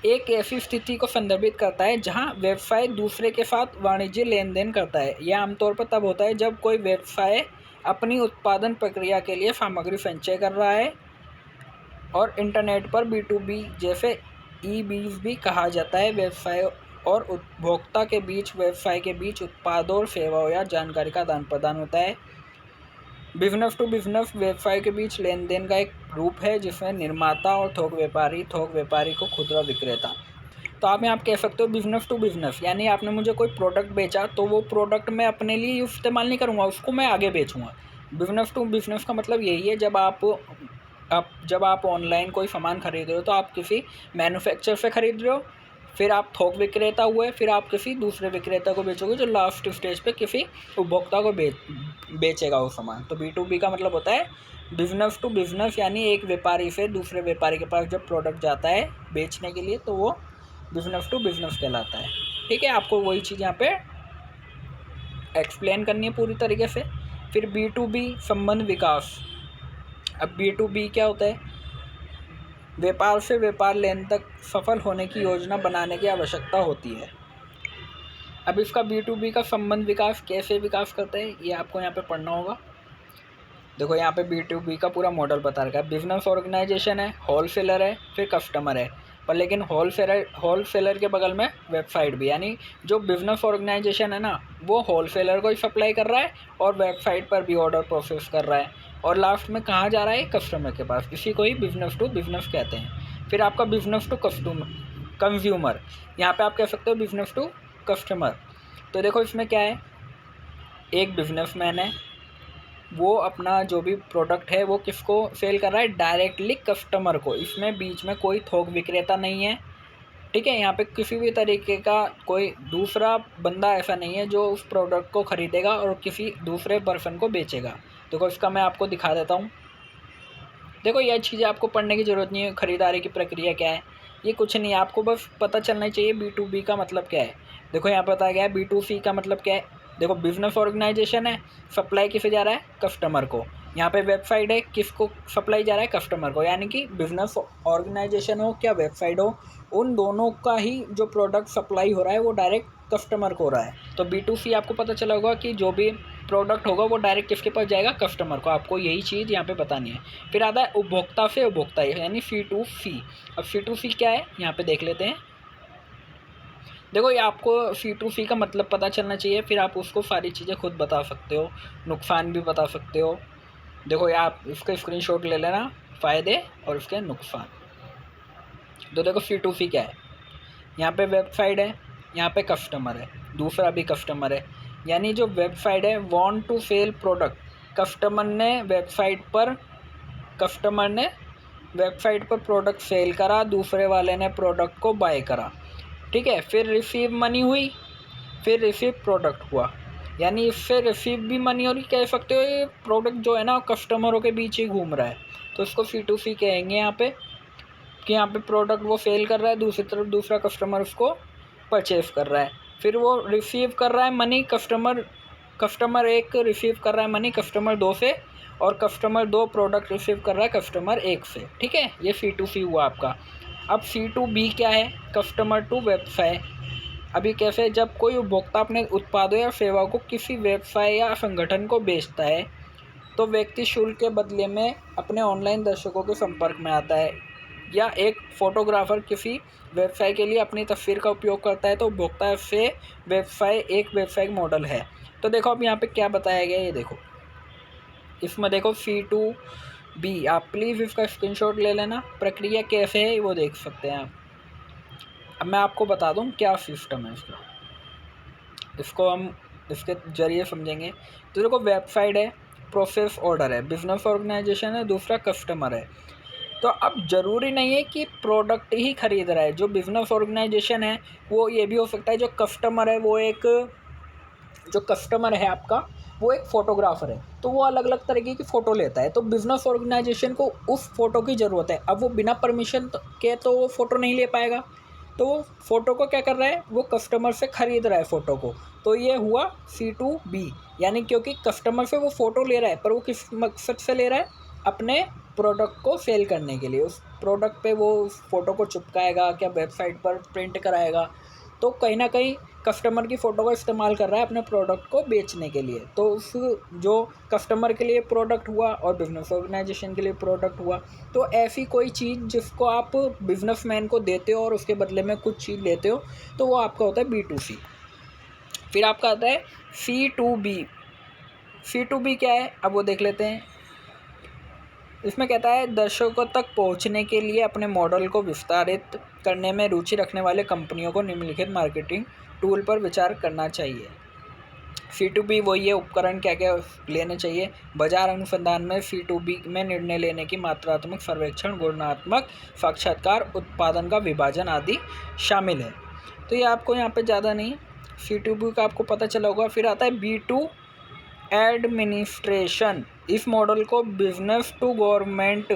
एक ऐसी स्थिति को संदर्भित करता है जहां व्यवसाय दूसरे के साथ वाणिज्य लेन देन करता है। यह आमतौर पर तब होता है जब कोई व्यवसाय अपनी उत्पादन प्रक्रिया के लिए सामग्री संचय कर रहा है, और इंटरनेट पर B2B जैसे ई-बीज भी कहा जाता है। व्यवसाय और उपभोक्ता के बीच, व्यवसाय के बीच उत्पादों और सेवाओं या जानकारी का आदान प्रदान होता है। बिजनेस टू बिजनेस व्यवसाय के बीच लेन देन का एक रूप है जिसमें निर्माता और थोक व्यापारी को खुदरा विक्रेता। तो आप यहाँ कह सकते हो बिजनेस टू बिजनेस, यानी आपने मुझे कोई प्रोडक्ट बेचा तो वो प्रोडक्ट मैं अपने लिए इस्तेमाल नहीं करूँगा, उसको मैं आगे बेचूँगा। बिजनेस टू बिजनेस का मतलब यही है, जब आप ऑनलाइन कोई सामान खरीद रहे हो तो आप किसी मैन्युफैक्चरर से खरीद रहे हो, फिर आप थोक विक्रेता हुए, फिर आप किसी दूसरे विक्रेता को बेचोगे जो लास्ट स्टेज पे किसी उपभोक्ता को बेचेगा वो सामान। तो B2B का मतलब होता है बिजनेस टू बिजनेस, यानी एक व्यापारी से दूसरे व्यापारी के पास जब प्रोडक्ट जाता है बेचने के लिए तो वो बिजनेस टू बिजनेस कहलाता है। ठीक है, आपको वही चीज़ यहाँ पे एक्सप्लेन करनी है पूरी तरीके से। फिर B2B संबंध विकास। अब B2B क्या होता है, व्यापार से व्यापार लेन तक सफल होने की योजना बनाने की आवश्यकता होती है। अब इसका B2B का संबंध विकास कैसे विकास करते हैं ये आपको यहाँ पे पढ़ना होगा। देखो यहाँ पे B2B का पूरा मॉडल बता रखा है। बिजनेस ऑर्गेनाइजेशन है, होलसेलर है, फिर कस्टमर है, पर लेकिन होलसेलर के बगल में वेबसाइट भी, यानी जो बिजनेस ऑर्गेनाइजेशन है ना वो होलसेलर को ही सप्लाई कर रहा है और वेबसाइट पर भी ऑर्डर प्रोसेस कर रहा है, और लास्ट में कहाँ जा रहा है, कस्टमर के पास। इसी को ही बिजनेस टू बिजनेस कहते हैं। फिर आपका बिजनेस टू कंज्यूमर, यहाँ पे आप कह सकते हो बिजनेस टू कस्टमर। तो देखो इसमें क्या है, एक बिजनेसमैन है, वो अपना जो भी प्रोडक्ट है वो किसको सेल कर रहा है, डायरेक्टली कस्टमर को। इसमें बीच में कोई थोक विक्रेता नहीं है, ठीक है। यहाँ पे किसी भी तरीके का कोई दूसरा बंदा ऐसा नहीं है जो उस प्रोडक्ट को ख़रीदेगा और किसी दूसरे पर्सन को बेचेगा। देखो इसका मैं आपको दिखा देता हूँ। देखो यह चीज़ें आपको पढ़ने की ज़रूरत नहीं है, ख़रीदारी की प्रक्रिया क्या है ये कुछ नहीं, आपको बस पता चलना चाहिए B2B का मतलब क्या है। देखो यहाँ पर बताया गया है B2C का मतलब क्या है, देखो बिजनेस ऑर्गेनाइजेशन है, सप्लाई किसे जा रहा है, कस्टमर को। यहाँ पे वेबसाइट है, किसको सप्लाई जा रहा है, कस्टमर को। यानी कि बिजनेस ऑर्गेनाइजेशन हो क्या वेबसाइट हो, उन दोनों का ही जो प्रोडक्ट सप्लाई हो रहा है वो डायरेक्ट कस्टमर को हो रहा है। तो B2C आपको पता चला होगा कि जो भी प्रोडक्ट होगा वो डायरेक्ट किसके पास जाएगा, कस्टमर को। आपको यही चीज़ यहाँ पे बतानी है। फिर आता है उपभोक्ता से उपभोक्ता, यानी C2C। अब C2C क्या है यहाँ पे देख लेते हैं। देखो ये आपको C2C का मतलब पता चलना चाहिए, फिर आप उसको सारी चीज़ें खुद बता सकते हो, नुकसान भी बता सकते हो। देखो ये आप इसका स्क्रीनशॉट ले लेना, फ़ायदे और उसके नुकसान। तो देखो C2C क्या है, यहाँ पे वेबसाइट है, यहाँ पे कस्टमर है, दूसरा भी कस्टमर है। यानी जो वेबसाइट है want to sell product, customer ने वेबसाइट पर प्रोडक्ट सेल करा, दूसरे वाले ने प्रोडक्ट को बाय करा, ठीक है। फिर रिसीव मनी हुई, फिर रिसीव प्रोडक्ट हुआ। यानी इससे रिसीव भी मनी और कह सकते हो, ये प्रोडक्ट जो है ना कस्टमरों के बीच ही घूम रहा है, तो इसको C2C कहेंगे यहाँ पे, कि यहाँ पे प्रोडक्ट वो सेल कर रहा है, दूसरी तरफ दूसरा कस्टमर उसको परचेज कर रहा है। फिर वो रिसीव कर रहा है मनी, कस्टमर एक रिसीव कर रहा है मनी कस्टमर 2 से, और कस्टमर 2 प्रोडक्ट रिसीव कर रहा है कस्टमर 1 से, ठीक है। ये C2C हुआ आपका। अब C2B क्या है, कस्टमर टू व्यवसाय। अभी कैसे, जब कोई उपभोक्ता अपने उत्पादों या सेवा को किसी व्यवसाय या संगठन को बेचता है तो व्यक्ति शुल्क के बदले में अपने ऑनलाइन दर्शकों के संपर्क में आता है, या एक फोटोग्राफर किसी व्यवसाय के लिए अपनी तस्वीर का उपयोग करता है तो उपभोक्ता से व्यवसाय एक व्यवसायिक मॉडल है। तो देखो अब यहाँ पे क्या बताया गया है, ये देखो इसमें देखो C2B, आप प्लीज़ इसका स्क्रीनशॉट ले लेना। प्रक्रिया कैसे है वो देख सकते हैं आप। अब मैं आपको बता दूं क्या सिस्टम है इसका, इसको हम इसके ज़रिए समझेंगे। तो देखो वेबसाइट है, प्रोसेस ऑर्डर है, बिजनेस ऑर्गेनाइजेशन है, दूसरा कस्टमर है। तो अब ज़रूरी नहीं है कि प्रोडक्ट ही खरीद रहा है। जो बिजनेस ऑर्गेनाइजेशन है वो ये भी हो सकता है, जो कस्टमर है वो जो कस्टमर है आपका वो एक फ़ोटोग्राफ़र है, तो वो अलग अलग तरीके की फ़ोटो लेता है। तो बिज़नेस ऑर्गेनाइजेशन को उस फ़ोटो की ज़रूरत है। अब वो बिना परमिशन के तो वो फ़ोटो नहीं ले पाएगा, तो वो फ़ोटो को क्या कर रहा है, वो कस्टमर से ख़रीद रहा है फ़ोटो को। तो ये हुआ C2B, यानी क्योंकि कस्टमर से वो फ़ोटो ले रहा है, पर वो किस मकसद से ले रहा है, अपने प्रोडक्ट को सेल करने के लिए। उस प्रोडक्ट पे वो उस फ़ोटो को चिपकाएगा, क्या वेबसाइट पर प्रिंट कराएगा, तो कहीं ना कहीं कस्टमर की फ़ोटो का इस्तेमाल कर रहा है अपने प्रोडक्ट को बेचने के लिए। तो उस जो कस्टमर के लिए प्रोडक्ट हुआ और बिजनेस ऑर्गेनाइजेशन के लिए प्रोडक्ट हुआ। तो ऐसी कोई चीज़ जिसको आप बिजनेसमैन को देते हो और उसके बदले में कुछ चीज़ लेते हो, तो वो आपका होता है B2C। फिर आपका आता है C2B। C2B क्या है, अब वो देख लेते हैं। इसमें कहता है दर्शकों तक पहुंचने के लिए अपने मॉडल को विस्तारित करने में रुचि रखने वाले कंपनियों को निम्नलिखित मार्केटिंग टूल पर विचार करना चाहिए। C2B वही है, उपकरण क्या क्या लेने चाहिए। बाजार अनुसंधान में C2B में निर्णय लेने की मात्रात्मक सर्वेक्षण, गुणात्मक साक्षात्कार, उत्पादन का विभाजन आदि शामिल है। तो ये आपको यहाँ पे ज़्यादा नहीं, C2B का आपको पता चला होगा। फिर आता है B2 एडमिनिस्ट्रेशन। इस मॉडल को बिजनेस टू गवर्नमेंट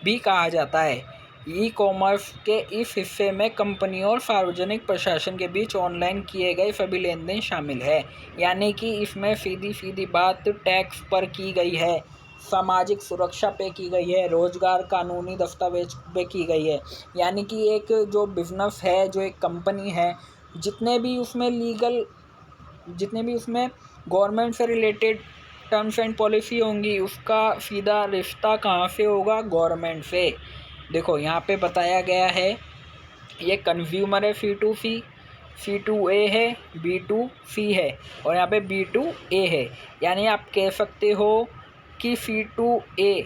भी कहा जाता है। ई कॉमर्स के इस हिस्से में कंपनियों और सार्वजनिक प्रशासन के बीच ऑनलाइन किए गए सभी लेन देन शामिल है। यानी कि इसमें सीधी बात टैक्स पर की गई है, सामाजिक सुरक्षा पे की गई है, रोजगार कानूनी दस्तावेज पे की गई है। यानी कि एक जो बिज़नेस है, जो एक कंपनी है, जितने भी उसमें गवर्नमेंट से रिलेटेड टर्म्स एंड पॉलिसी होंगी, उसका सीधा रिश्ता कहाँ से होगा, गवर्नमेंट से। देखो यहाँ पे बताया गया है, ये कंज्यूमर है C2C, C2A है, B2C है, और यहाँ पे B2A है। यानी आप कह सकते हो कि C2A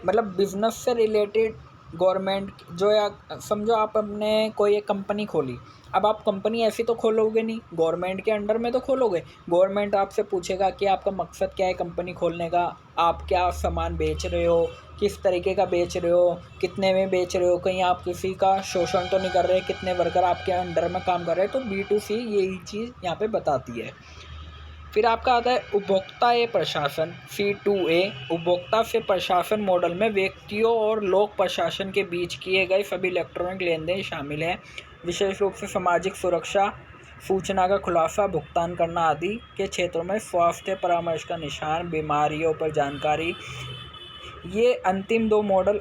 मतलब बिजनेस से रिलेटेड गवर्नमेंट जो, या समझो आप अपने कोई एक कंपनी खोली। अब आप कंपनी ऐसी तो खोलोगे नहीं, गवर्नमेंट के अंडर में तो खोलोगे। गवर्नमेंट आपसे पूछेगा कि आपका मकसद क्या है कंपनी खोलने का, आप क्या सामान बेच रहे हो, किस तरीके का बेच रहे हो, कितने में बेच रहे हो, कहीं आप किसी का शोषण तो नहीं कर रहे, कितने वर्कर आपके अंडर में काम कर रहे हैं। तो B2C यही चीज़ यहाँ पे बताती है। फिर आपका आता है उपभोक्ता ए प्रशासन, C2A। उपभोक्ता से प्रशासन मॉडल में व्यक्तियों और लोक प्रशासन के बीच किए गए सभी इलेक्ट्रॉनिक लेन देन शामिल हैं। विशेष रूप से सामाजिक सुरक्षा, सूचना का खुलासा, भुगतान करना आदि के क्षेत्रों में स्वास्थ्य परामर्श का निशान, बीमारियों पर जानकारी। ये अंतिम दो मॉडल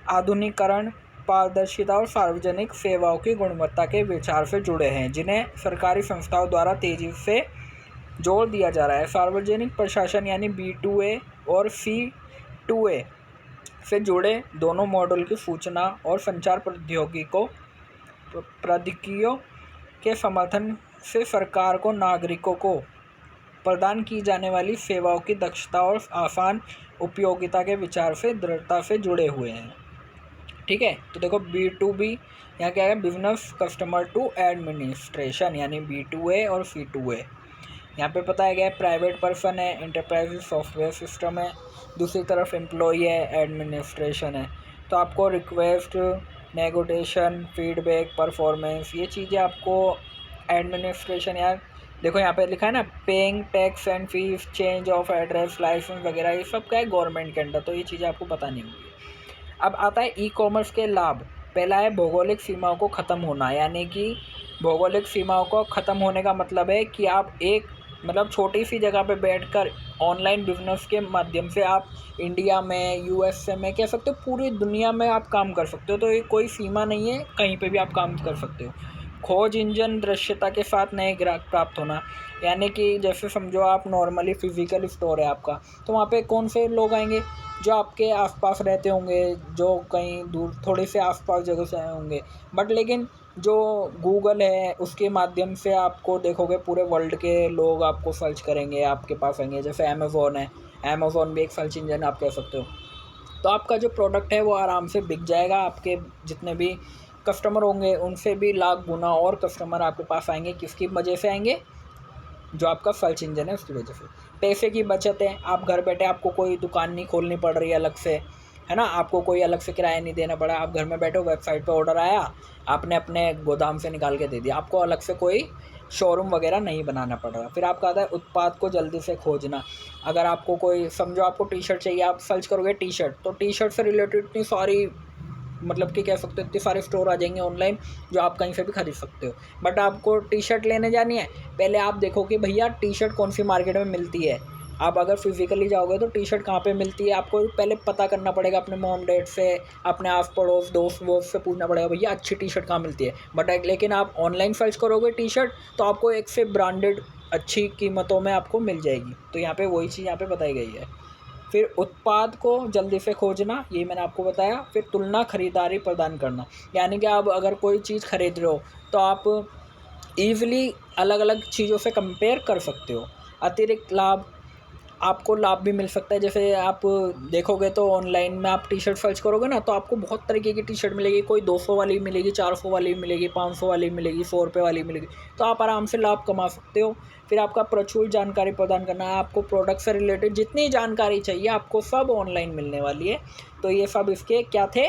आधुनिकीकरण, पारदर्शिता और सार्वजनिक सेवाओं की गुणवत्ता के विचार से जुड़े हैं, जिन्हें सरकारी संस्थाओं द्वारा तेजी से जोर दिया जा रहा है। सार्वजनिक प्रशासन यानी B2A और C2A से जुड़े दोनों मॉडल की सूचना और संचार प्रौद्योगिकियों के समर्थन से सरकार को नागरिकों को प्रदान की जाने वाली सेवाओं की दक्षता और आसान उपयोगिता के विचार से दृढ़ता से जुड़े हुए हैं। ठीक है, तो देखो B2B यहाँ क्या है, बिजनेस कस्टमर टू एडमिनिस्ट्रेशन यानी B2A और C2A। यहाँ पे बताया गया है प्राइवेट पर्सन है, इंटरप्राइज सॉफ्टवेयर सिस्टम है, दूसरी तरफ एम्प्लॉई है, एडमिनिस्ट्रेशन है। तो आपको रिक्वेस्ट, नेगोशिएशन, फीडबैक, परफॉर्मेंस, ये चीज़ें आपको एडमिनिस्ट्रेशन, यार देखो यहाँ पे लिखा है ना, paying tax and fees, change of address, license वगैरह, ये सब क्या है गवर्नमेंट के अंडर, तो ये चीज़ें आपको पता नहीं होंगी। अब आता है ई-कॉमर्स के लाभ। पहला है भौगोलिक सीमाओं को ख़त्म होना, यानी कि भौगोलिक सीमाओं को ख़त्म होने का मतलब है कि आप एक मतलब छोटी सी जगह पे बैठकर ऑनलाइन बिजनेस के माध्यम से आप इंडिया में, USA में, कह सकते हो पूरी दुनिया में आप काम कर सकते हो। तो ये कोई सीमा नहीं है, कहीं पे भी आप काम कर सकते हो। खोज इंजन दृश्यता के साथ नए ग्राहक प्राप्त होना, यानी कि जैसे समझो आप नॉर्मली फिजिकल स्टोर है आपका, तो वहाँ पे कौन से लोग आएंगे, जो आपके आसपास रहते होंगे, जो कहीं दूर थोड़े से आसपास जगह से आए होंगे। बट लेकिन जो गूगल है उसके माध्यम से आपको देखोगे पूरे वर्ल्ड के लोग आपको सर्च करेंगे, आपके पास आएंगे। जैसे अमेज़ॉन है, अमेज़ॉन भी एक सर्च इंजन आप कह सकते हो। तो आपका जो प्रोडक्ट है वो आराम से बिक जाएगा, आपके जितने भी कस्टमर होंगे उनसे भी लाख गुना और कस्टमर आपके पास आएंगे। किसकी वजह से आएंगे, जो आपका सर्च इंजन है उसकी वजह से। पैसे की बचत है, आप घर बैठे, आपको कोई दुकान नहीं खोलनी पड़ रही है अलग से, है ना, आपको कोई अलग से किराया नहीं देना पड़ा। आप घर में बैठो, वेबसाइट पे ऑर्डर आया, आपने अपने गोदाम से निकाल के दे दिया, आपको अलग से कोई शोरूम वगैरह नहीं बनाना पड़ रहा। फिर आपका आता है उत्पाद को जल्दी से खोजना। अगर आपको कोई समझो आपको टी-शर्ट चाहिए, आप सर्च करोगे टी-शर्ट, तो टी-शर्ट से रिलेटेड इतनी सारी मतलब कि कह सकते हो इतने सारे स्टोर आ जाएंगे ऑनलाइन, जो आप कहीं से भी खरीद सकते हो। बट आपको टी-शर्ट लेने जानी है, पहले आप देखो कि भैया टी-शर्ट कौन सी मार्केट में मिलती है। आप अगर फिजिकली जाओगे तो टी-शर्ट कहाँ पे मिलती है आपको पहले पता करना पड़ेगा, अपने मॉम डैड से, अपने आस पड़ोस, दोस्त वोस्त से पूछना पड़ेगा भैया अच्छी टी-शर्ट कहाँ मिलती है। बट लेकिन आप ऑनलाइन सर्च करोगे टी-शर्ट, तो आपको एक से ब्रांडेड अच्छी कीमतों में आपको मिल जाएगी। तो यहाँ पे वही चीज़ यहाँ पे बताई गई है। फिर उत्पाद को जल्दी से खोजना, ये मैंने आपको बताया। फिर तुलना खरीदारी प्रदान करना, यानी कि आप अगर कोई चीज़ खरीद रहे हो तो आप ईज़िली अलग अलग चीज़ों से कंपेयर कर सकते हो। अतिरिक्त लाभ, आपको लाभ भी मिल सकता है। जैसे आप देखोगे तो ऑनलाइन में आप टी-शर्ट सर्च करोगे ना, तो आपको बहुत तरीके की टी-शर्ट मिलेगी। कोई 200 वाली मिलेगी, 400 वाली मिलेगी, 500 वाली मिलेगी, 100 रुपये वाली मिलेगी। तो आप आराम से लाभ कमा सकते हो। फिर आपका प्रचुर जानकारी प्रदान करना है, आपको प्रोडक्ट से रिलेटेड जितनी जानकारी चाहिए आपको सब ऑनलाइन मिलने वाली है। तो ये सब इसके क्या थे,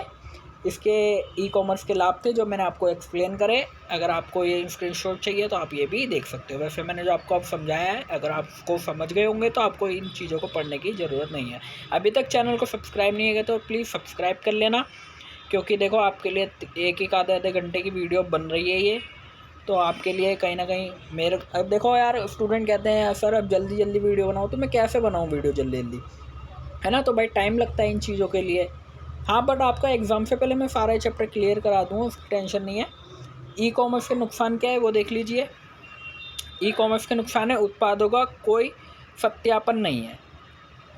इसके ई-कॉमर्स के लाभ थे जो मैंने आपको एक्सप्लेन करे। अगर आपको ये स्क्रीनशॉट चाहिए तो आप ये भी देख सकते हो। वैसे मैंने जो आपको अब समझाया है, अगर आपको समझ गए होंगे तो आपको इन चीज़ों को पढ़ने की ज़रूरत नहीं है। अभी तक चैनल को सब्सक्राइब नहीं है तो प्लीज़ सब्सक्राइब कर लेना, क्योंकि देखो आपके लिए एक एक आधे घंटे की वीडियो बन रही है ये, तो आपके लिए कहीं ना कहीं मेरे अब देखो यार, स्टूडेंट कहते हैं सर अब जल्दी जल्दी वीडियो बनाओ, तो मैं कैसे बनाऊँ वीडियो जल्दी जल्दी, है ना। तो भाई टाइम लगता है इन चीज़ों के लिए। हाँ, बट आपका एग्ज़ाम से पहले मैं सारा चैप्टर क्लियर करा दूँगा, उसकी टेंशन नहीं है। ई-कॉमर्स के नुकसान क्या है वो देख लीजिए। ई-कॉमर्स के नुकसान है, उत्पादों का कोई सत्यापन नहीं है,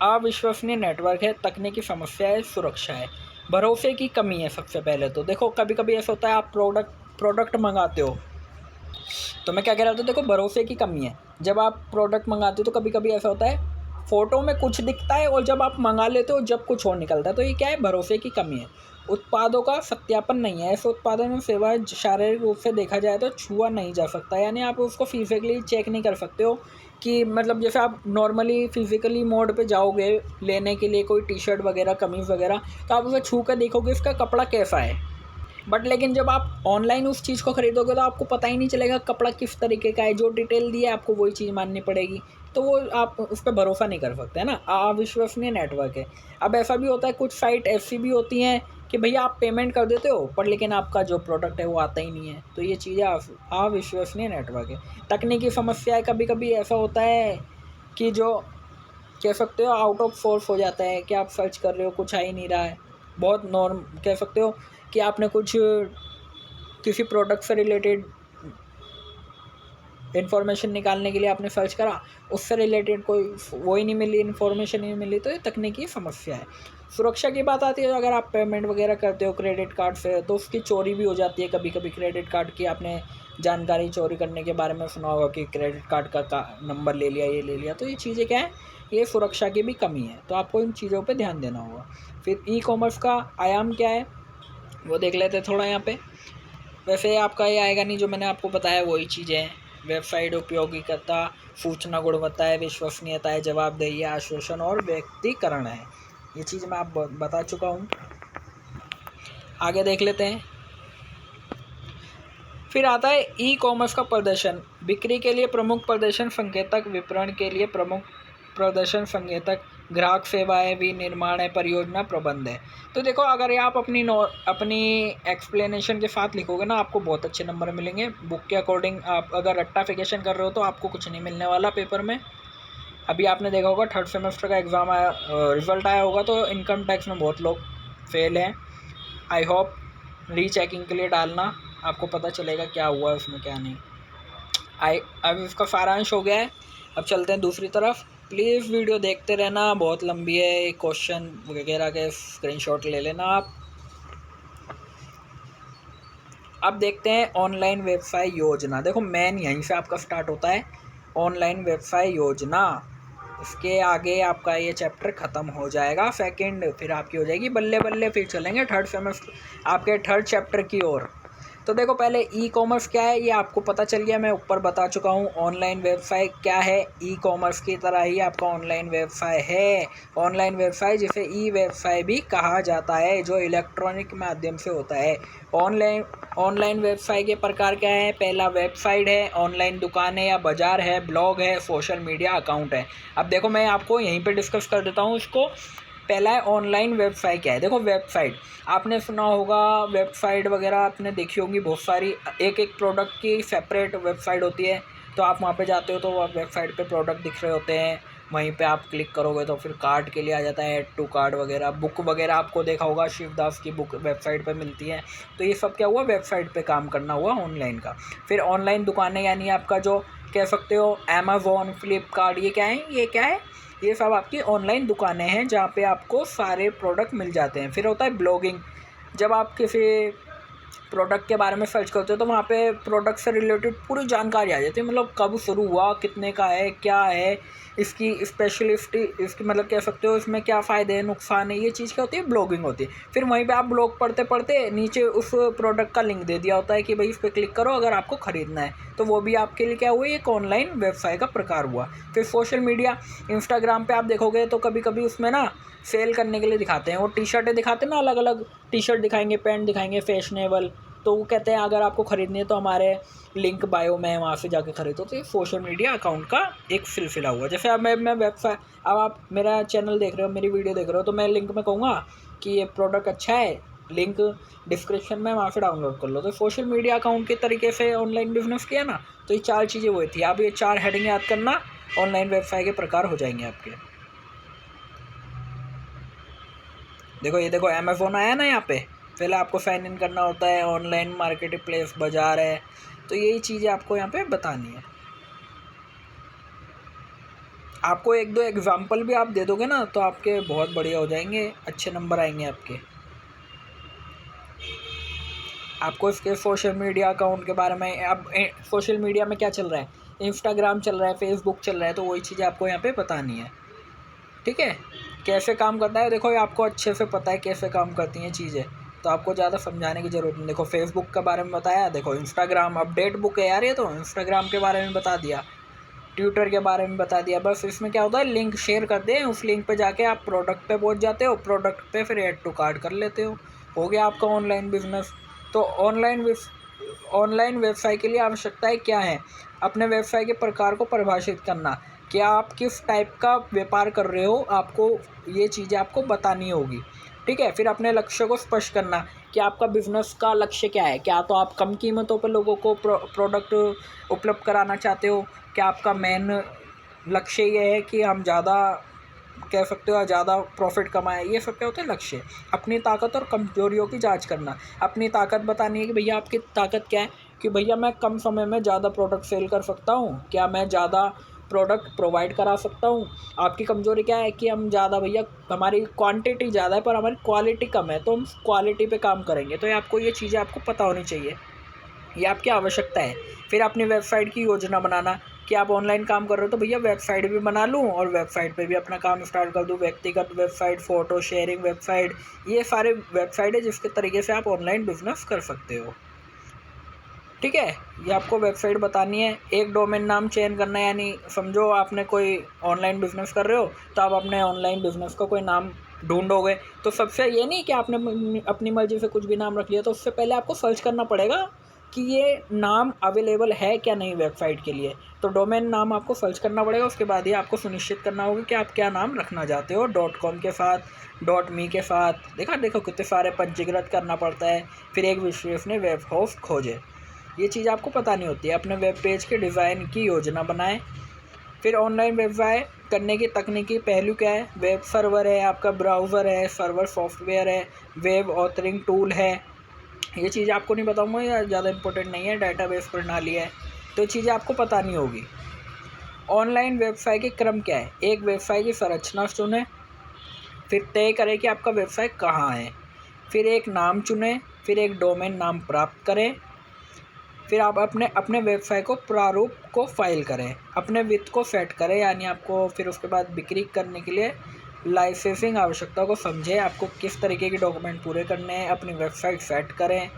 अविश्वसनीय नेटवर्क है, तकनीकी समस्या है, सुरक्षा है, भरोसे की कमी है। सबसे पहले तो देखो कभी कभी ऐसा होता है आप प्रोडक्ट मंगाते हो, तो मैं क्या कह रहा था, देखो भरोसे की कमी है। जब आप प्रोडक्ट मंगाते हो तो कभी कभी ऐसा होता है फ़ोटो में कुछ दिखता है और जब आप मंगा लेते हो जब कुछ और निकलता है। तो ये क्या है, भरोसे की कमी है। उत्पादों का सत्यापन नहीं है, ऐसे उत्पादन में सेवाएं शारीरिक रूप से देखा जाए तो छुआ नहीं जा सकता, यानी आप उसको फिजिकली चेक नहीं कर सकते हो कि मतलब जैसे आप नॉर्मली फिजिकली मोड पे जाओगे लेने के लिए कोई टी-शर्ट वगैरह, कमीज़ वगैरह, तो आप उसे छू कर देखोगे इसका कपड़ा कैसा है। बट लेकिन जब आप ऑनलाइन उस चीज़ को ख़रीदोगे तो आपको पता ही नहीं चलेगा कपड़ा किस तरीके का है, जो डिटेल दी है आपको वही चीज़ माननी पड़ेगी। तो वो आप उस पर भरोसा नहीं कर सकते, है ना, अविश्वसनीय नेटवर्क है। अब ऐसा भी होता है कुछ साइट ऐसी भी होती हैं कि भैया आप पेमेंट कर देते हो पर लेकिन आपका जो प्रोडक्ट है वो आता ही नहीं है। तो ये चीज़ें अविश्वसनीय नेटवर्क है। तकनीकी समस्या है, कभी कभी ऐसा होता है कि जो कह सकते हो आउट ऑफ सोर्स हो जाता है कि आप सर्च कर रहे हो कुछ आ ही नहीं रहा है। बहुत नॉर्म कह सकते हो कि आपने कुछ किसी प्रोडक्ट से रिलेटेड इन्फॉर्मेशन निकालने के लिए आपने सर्च करा, उससे रिलेटेड कोई वो ही नहीं मिली, इन्फॉर्मेशन नहीं मिली। तो ये तकनीकी समस्या है। सुरक्षा की बात आती है, अगर आप पेमेंट वगैरह करते हो क्रेडिट कार्ड से तो उसकी चोरी भी हो जाती है कभी कभी। क्रेडिट कार्ड की आपने जानकारी चोरी करने के बारे में सुना होगा कि क्रेडिट कार्ड का नंबर ले लिया, ये ले लिया। तो ये चीज़ें क्या है, ये सुरक्षा की भी कमी है। तो आपको इन चीज़ों पर ध्यान देना होगा। फिर ई कॉमर्स का आयाम क्या है वो देख लेते हैं थोड़ा यहाँ पे। वैसे आपका ये आएगा नहीं, जो मैंने आपको बताया वही चीज़ें हैं। वेबसाइट उपयोगिता, सूचना गुणवत्ता है, विश्वसनीयता है, जवाबदेही है, आश्वासन और व्यक्तिकरण है। ये चीज़ मैं आप बता चुका हूँ। आगे देख लेते हैं। फिर आता है ई कॉमर्स का प्रदर्शन। बिक्री के लिए प्रमुख प्रदर्शन संकेतक, विपणन के लिए प्रमुख प्रदर्शन संकेतक, ग्राहक सेवाएं, विनिर्माण है, परियोजना प्रबंध है। तो देखो अगर ये आप अपनी एक्सप्लेनेशन के साथ लिखोगे ना, आपको बहुत अच्छे नंबर मिलेंगे। बुक के अकॉर्डिंग आप अगर रट्टाफिकेशन कर रहे हो तो आपको कुछ नहीं मिलने वाला पेपर में। अभी आपने देखा होगा थर्ड सेमेस्टर का एग्ज़ाम आया, रिजल्ट आया होगा, तो इनकम टैक्स में बहुत लोग फेल हैं। आई होप रीचेकिंग के लिए डालना, आपको पता चलेगा क्या हुआ है उसमें क्या नहीं। अब इसका सारांश हो गया है। अब चलते हैं दूसरी तरफ। प्लीज़ वीडियो देखते रहना, बहुत लंबी है। क्वेश्चन वगैरह के स्क्रीनशॉट ले लेना आप। अब देखते हैं ऑनलाइन व्यवसाय योजना। देखो मेन यहीं से आपका स्टार्ट होता है, ऑनलाइन व्यवसाय योजना। इसके आगे आपका ये चैप्टर ख़त्म हो जाएगा सेकंड, फिर आपकी हो जाएगी बल्ले बल्ले। फिर चलेंगे थर्ड सेमेस्टर आपके थर्ड चैप्टर की ओर। तो देखो पहले ई कॉमर्स क्या है ये आपको पता चल गया, मैं ऊपर बता चुका हूँ। ऑनलाइन व्यवसाय क्या है, ई कॉमर्स की तरह ही आपका ऑनलाइन व्यवसाय है। ऑनलाइन व्यवसाय जिसे ई व्यवसाय भी कहा जाता है, जो इलेक्ट्रॉनिक माध्यम से होता है। ऑनलाइन व्यवसाय के प्रकार क्या है, पहला वेबसाइट है, ऑनलाइन दुकान है या बाजार है, ब्लॉग है, सोशल मीडिया अकाउंट है। अब देखो मैं आपको यहीं पे डिस्कस कर देता हूँ इसको। पहला है ऑनलाइन व्यवसाय क्या है। देखो वेबसाइट आपने सुना होगा, वेबसाइट वगैरह आपने देखी होंगी बहुत सारी। एक एक प्रोडक्ट की सेपरेट वेबसाइट होती है, तो आप वहाँ पे जाते हो तो वेबसाइट पे प्रोडक्ट दिख रहे होते हैं, वहीं पे आप क्लिक करोगे तो फिर कार्ट के लिए आ जाता है, ऐड टू कार्ट वगैरह। बुक वगैरह आपको देखा होगा, शिवदास की बुक वेबसाइट पे मिलती है। तो ये सब क्या हुआ, वेबसाइट पे काम करना हुआ ऑनलाइन का। फिर ऑनलाइन दुकानें यानी आपका जो कह सकते हो अमेज़ॉन, फ्लिपकार्ट, ये क्या है, ये क्या है, ये सब आपकी ऑनलाइन दुकानें हैं जहाँ पे आपको सारे प्रोडक्ट मिल जाते हैं। फिर होता है ब्लॉगिंग। जब आप किसी प्रोडक्ट के बारे में सर्च करते हो तो वहाँ पे प्रोडक्ट से रिलेटेड पूरी जानकारी आ जाती है, मतलब कब शुरू हुआ, कितने का है, क्या है इसकी स्पेशलिस्ट, इसकी मतलब कह सकते हो इसमें क्या फ़ायदे हैं, नुकसान है, ये चीज़ क्या होती है, ब्लॉगिंग होती है। फिर वहीं पे आप ब्लॉग पढ़ते पढ़ते नीचे उस प्रोडक्ट का लिंक दे दिया होता है कि भाई इस पर क्लिक करो अगर आपको ख़रीदना है। तो वो भी आपके लिए क्या हुआ, एक ऑनलाइन व्यवसाय का प्रकार हुआ। फिर सोशल मीडिया, इंस्टाग्राम पे आप देखोगे तो कभी कभी उसमें ना सेल करने के लिए दिखाते हैं, वो टी शर्टें दिखाते हैं ना, अलग अलग टी शर्ट दिखाएंगे, पैंट दिखाएंगे फैशनेबल। तो वो कहते हैं अगर आपको ख़रीदनी है तो हमारे लिंक बायो में वहाँ से जाके ख़रीदो। तो ये सोशल मीडिया अकाउंट का एक सिलसिला हुआ। जैसे अब मैं वेबसाइट, अब आप मेरा चैनल देख रहे हो, मेरी वीडियो देख रहे हो, तो मैं लिंक में कहूँगा कि ये प्रोडक्ट अच्छा है, लिंक डिस्क्रिप्शन में, वहाँ से डाउनलोड कर लो। तो सोशल मीडिया अकाउंट के तरीके से ऑनलाइन बिजनेस किया ना। तो ये चार चीज़ें वही थी। आप ये चार हेडिंग याद करना, ऑनलाइन व्यवसाय के प्रकार हो जाएंगे आपके। देखो ये देखो अमेज़ॉन आया ना, यहाँ पे पहले आपको साइन इन करना होता है, ऑनलाइन मार्केट प्लेस बाजार है। तो यही चीज़ें आपको यहाँ पे बतानी है। आपको एक दो एग्जांपल भी आप दे दोगे ना तो आपके बहुत बढ़िया हो जाएंगे, अच्छे नंबर आएंगे आपके। आपको इसके सोशल मीडिया अकाउंट के बारे में, अब सोशल मीडिया में क्या चल रहा है, इंस्टाग्राम चल रहा है, फेसबुक चल रहा है, तो वही चीज़ें आपको यहाँ पे बतानी है। ठीक है, कैसे काम करता है देखो, ये आपको अच्छे से पता है कैसे काम करती हैं चीज़ें, तो आपको ज़्यादा समझाने की ज़रूरत नहीं। देखो फेसबुक के बारे में बताया, देखो इंस्टाग्राम अपडेट बुक है यार, ये तो इंस्टाग्राम के बारे में बता दिया, ट्विटर के बारे में बता दिया। बस इसमें क्या होता है, लिंक शेयर कर दें, उस लिंक पे जाके आप प्रोडक्ट पे पहुंच जाते हो, प्रोडक्ट पे फिर ऐड टू कार्ट कर लेते हो गया आपका ऑनलाइन बिजनेस। तो ऑनलाइन व्यवसाय के लिए आवश्यकताएं क्या है, अपने व्यवसाय के प्रकार को परिभाषित करना, क्या आप किस टाइप का व्यापार कर रहे हो, आपको ये चीज़ें आपको बतानी होगी। ठीक है। फिर अपने लक्ष्य को स्पष्ट करना कि आपका बिज़नेस का लक्ष्य क्या है। क्या तो आप कम कीमतों पर लोगों को प्रोडक्ट उपलब्ध कराना चाहते हो? क्या आपका मेन लक्ष्य ये है कि हम ज़्यादा, कह सकते हो, ज़्यादा प्रॉफिट कमाएँ? ये सब क्या होता है लक्ष्य। अपनी ताकत और कमज़ोरियों की जाँच करना। अपनी ताकत बतानी है कि भैया आपकी ताकत क्या है, कि भैया मैं कम समय में ज़्यादा प्रोडक्ट सेल कर सकता हूँ, क्या मैं ज़्यादा प्रोडक्ट प्रोवाइड करा सकता हूँ। आपकी कमज़ोरी क्या है कि हम ज़्यादा, भैया हमारी क्वांटिटी ज़्यादा है पर हमारी क्वालिटी कम है, तो हम क्वालिटी पे काम करेंगे। तो ये आपको, ये चीज़ें आपको पता होनी चाहिए, ये आपकी आवश्यकता है। फिर अपनी वेबसाइट की योजना बनाना कि आप ऑनलाइन काम कर रहे हो तो भैया वेबसाइट भी बना लूँ और वेबसाइट पे भी अपना काम स्टार्ट कर दूँ। व्यक्तिगत वेबसाइट, फ़ोटो शेयरिंग वेबसाइट, ये सारे वेबसाइट है जिसके तरीके से आप ऑनलाइन बिज़नेस कर सकते हो। ठीक है, ये आपको वेबसाइट बतानी है। एक डोमेन नाम चयन करना है, यानी समझो आपने कोई ऑनलाइन बिज़नेस कर रहे हो तो आप अपने ऑनलाइन बिज़नेस का कोई नाम ढूंढोगे, तो सबसे ये नहीं कि आपने अपनी मर्ज़ी से कुछ भी नाम रख लिया, तो उससे पहले आपको सर्च करना पड़ेगा कि ये नाम अवेलेबल है क्या नहीं वेबसाइट के लिए। तो डोमेन नाम आपको सर्च करना पड़ेगा, उसके बाद ही आपको सुनिश्चित करना होगा कि आप क्या नाम रखना चाहते हो। .com के साथ, .me के साथ, देखो कितने सारे पंजीकृत करना पड़ता है। फिर एक विश्वसनीय वेब होस्ट खोजें, ये चीज़ आपको पता नहीं होती है। अपने वेब पेज के डिज़ाइन की योजना बनाएं। फिर ऑनलाइन व्यवसाय करने की तकनीकी पहलू क्या है? वेब सर्वर है, आपका ब्राउज़र है, सर्वर सॉफ्टवेयर है, वेब ऑथरिंग टूल है। ये चीज़ आपको नहीं बताऊंगा, या ज़्यादा इंपॉर्टेंट नहीं है। डाटाबेस प्रणाली है, तो चीज़ें आपको पता नहीं होगी। ऑनलाइन व्यवसाय के क्रम क्या है? एक व्यवसाय की संरचना चुनें, फिर तय करें कि आपका व्यवसाय कहाँ है, फिर एक नाम चुनें, फिर एक डोमेन नाम प्राप्त करें, फिर आप अपने अपने व्यवसाय को प्रारूप को फाइल करें, अपने वित्त को सेट करें, यानी आपको फिर उसके बाद बिक्री करने के लिए लाइसेंसिंग आवश्यकता को समझें, आपको किस तरीके के डॉक्यूमेंट पूरे करने हैं, अपनी वेबसाइट सेट करें।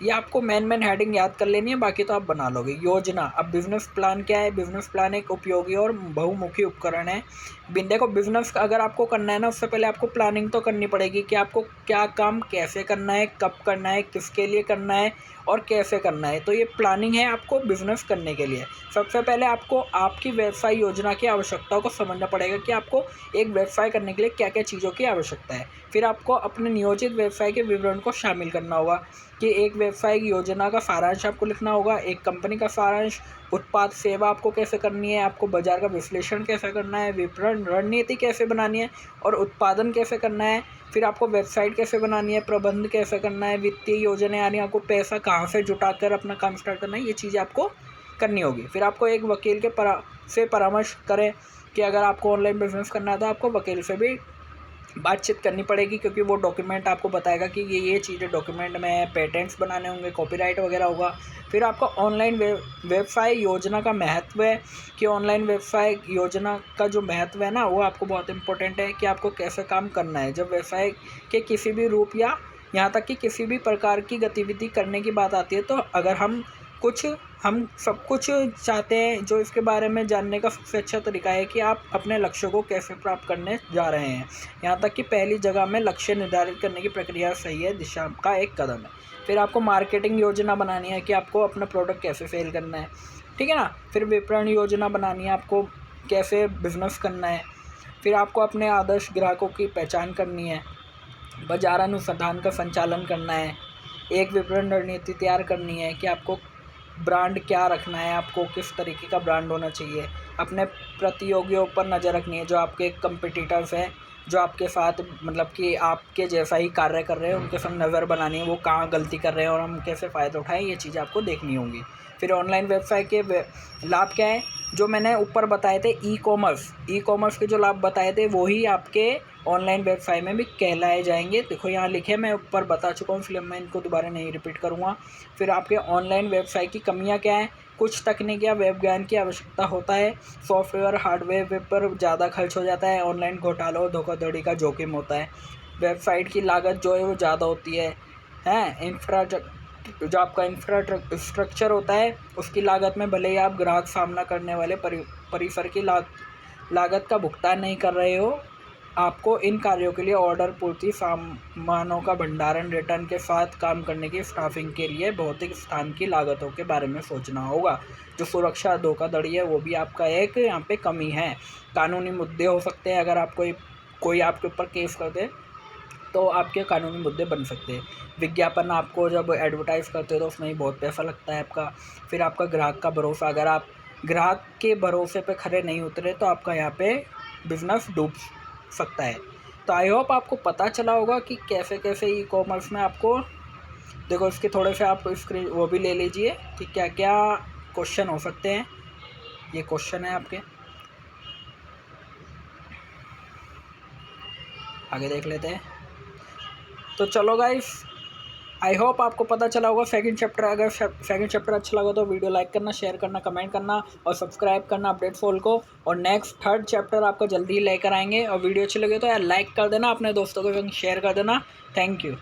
ये आपको मेन हेडिंग याद कर लेनी है, बाकी तो आप बना लोगे। योजना, अब बिजनेस प्लान क्या है? बिजनेस प्लान एक उपयोगी और बहुमुखी उपकरण है। देखो, बिजनेस अगर आपको करना है ना, उससे पहले आपको प्लानिंग तो करनी पड़ेगी कि आपको क्या काम कैसे करना है, कब करना है, किसके लिए करना है और कैसे करना है। तो ये प्लानिंग है आपको बिजनेस करने के लिए। सबसे पहले आपको आपकी व्यवसाय योजना की आवश्यकताओं को समझना पड़ेगा कि आपको एक व्यवसाय करने के लिए क्या क्या चीज़ों की आवश्यकता है। फिर आपको अपने नियोजित व्यवसाय के विवरण को शामिल करना होगा कि एक व्यवसाय की योजना का सारांश आपको लिखना होगा, एक कंपनी का सारांश, उत्पाद सेवा आपको कैसे करनी है, आपको बाजार का विश्लेषण कैसे करना है, विपणन रणनीति कैसे बनानी है और उत्पादन कैसे करना है। फिर आपको वेबसाइट कैसे बनानी है, प्रबंध कैसे करना है, वित्तीय योजना, यानी आपको पैसा कहाँ से जुटाकर अपना काम स्टार्ट करना है, ये चीज़ें आपको करनी होगी। फिर आपको एक वकील के से परामर्श करें कि अगर आपको ऑनलाइन बिजनेस करना है तो आपको वकील से भी बातचीत करनी पड़ेगी, क्योंकि वो डॉक्यूमेंट आपको बताएगा कि ये चीज़ें डॉक्यूमेंट में पेटेंट्स बनाने होंगे, कॉपीराइट वगैरह होगा। फिर आपको ऑनलाइन व्यवसाय योजना का महत्व है कि ऑनलाइन व्यवसाय योजना का जो महत्व है ना, वो आपको बहुत इंपॉर्टेंट है कि आपको कैसे काम करना है। जब व्यवसाय के किसी भी रूप या यहाँ तक कि किसी भी प्रकार की गतिविधि करने की बात आती है, तो अगर हम सब कुछ चाहते हैं, जो इसके बारे में जानने का सबसे अच्छा तरीका है कि आप अपने लक्ष्य को कैसे प्राप्त करने जा रहे हैं। यहाँ तक कि पहली जगह में लक्ष्य निर्धारित करने की प्रक्रिया सही है, दिशा का एक कदम है। फिर आपको मार्केटिंग योजना बनानी है कि आपको अपना प्रोडक्ट कैसे सेल करना है, ठीक है ना। फिर विपणन योजना बनानी है, आपको कैसे बिजनेस करना है। फिर आपको अपने आदर्श ग्राहकों की पहचान करनी है, बाजार अनुसंधान का संचालन करना है, एक विपणन रणनीति तैयार करनी है कि आपको ब्रांड क्या रखना है, आपको किस तरीके का ब्रांड होना चाहिए। अपने प्रतियोगियों पर नज़र रखनी है, जो आपके कंपटीटर्स हैं, जो आपके साथ मतलब कि आपके जैसा ही कार्य कर रहे हैं, उनके साथ नज़र बनानी है, वो कहाँ गलती कर रहे हैं और हम कैसे फ़ायदा उठाएं, ये चीज़ें आपको देखनी होंगी। फिर ऑनलाइन व्यवसाय के लाभ क्या है? जो मैंने ऊपर बताए थे, ई कॉमर्स के जो लाभ बताए थे, वही आपके ऑनलाइन व्यवसाय में भी कहलाए जाएंगे। देखो यहाँ लिखे, मैं ऊपर बता चुका हूँ, इसलिए मैं इनको दोबारा नहीं रिपीट करूँगा। फिर आपके ऑनलाइन व्यवसाय की कमियाँ क्या हैं? कुछ तकनीक या वेब ज्ञान की आवश्यकता होता है, सॉफ्टवेयर हार्डवेयर वेब पर ज़्यादा खर्च हो जाता है, ऑनलाइन घोटालों और धोखाधड़ी का जोखिम होता है, वेबसाइट की लागत जो है वो ज़्यादा होती है, जो आपका इंफ्रास्ट्रक्चर होता है उसकी लागत में भले ही आप ग्राहक सामना करने वाले परिसर की लागत का भुगतान नहीं कर रहे हो, आपको इन कार्यों के लिए ऑर्डर पूर्ति, सामानों का भंडारण, रिटर्न के साथ काम करने की स्टाफिंग के लिए भौतिक स्थान की लागतों के बारे में सोचना होगा। जो सुरक्षा धोखाधड़ी है वो भी आपका एक यहाँ पे कमी है। कानूनी मुद्दे हो सकते हैं, अगर आप कोई आपके ऊपर केस कर दे तो आपके कानूनी मुद्दे बन सकते हैं। विज्ञापन आपको जब एडवर्टाइज़ करते हो तो उसमें ही बहुत पैसा लगता है आपका। फिर आपका ग्राहक का भरोसा, अगर आप ग्राहक के भरोसे पे खरे नहीं उतरे तो आपका यहाँ पे बिज़नेस डूब सकता है। तो आई होप आपको पता चला होगा कि कैसे कैसे ई कॉमर्स में आपको, देखो इसके थोड़े से आप स्क्रीन वो भी ले लीजिए कि क्या क्या क्वेश्चन हो सकते हैं। ये क्वेश्चन है आपके, आगे देख लेते हैं। तो चलो गाइस, आई होप आपको पता चला होगा सेकंड चैप्टर। अगर सेकंड चैप्टर अच्छा लगा तो वीडियो लाइक करना, शेयर करना, कमेंट करना और सब्सक्राइब करना अपडेट फॉल को। और नेक्स्ट थर्ड चैप्टर आपको जल्दी ही लेकर आएंगे। और वीडियो अच्छी लगे तो यार लाइक कर देना, अपने दोस्तों के संग शेयर कर देना। Thank you.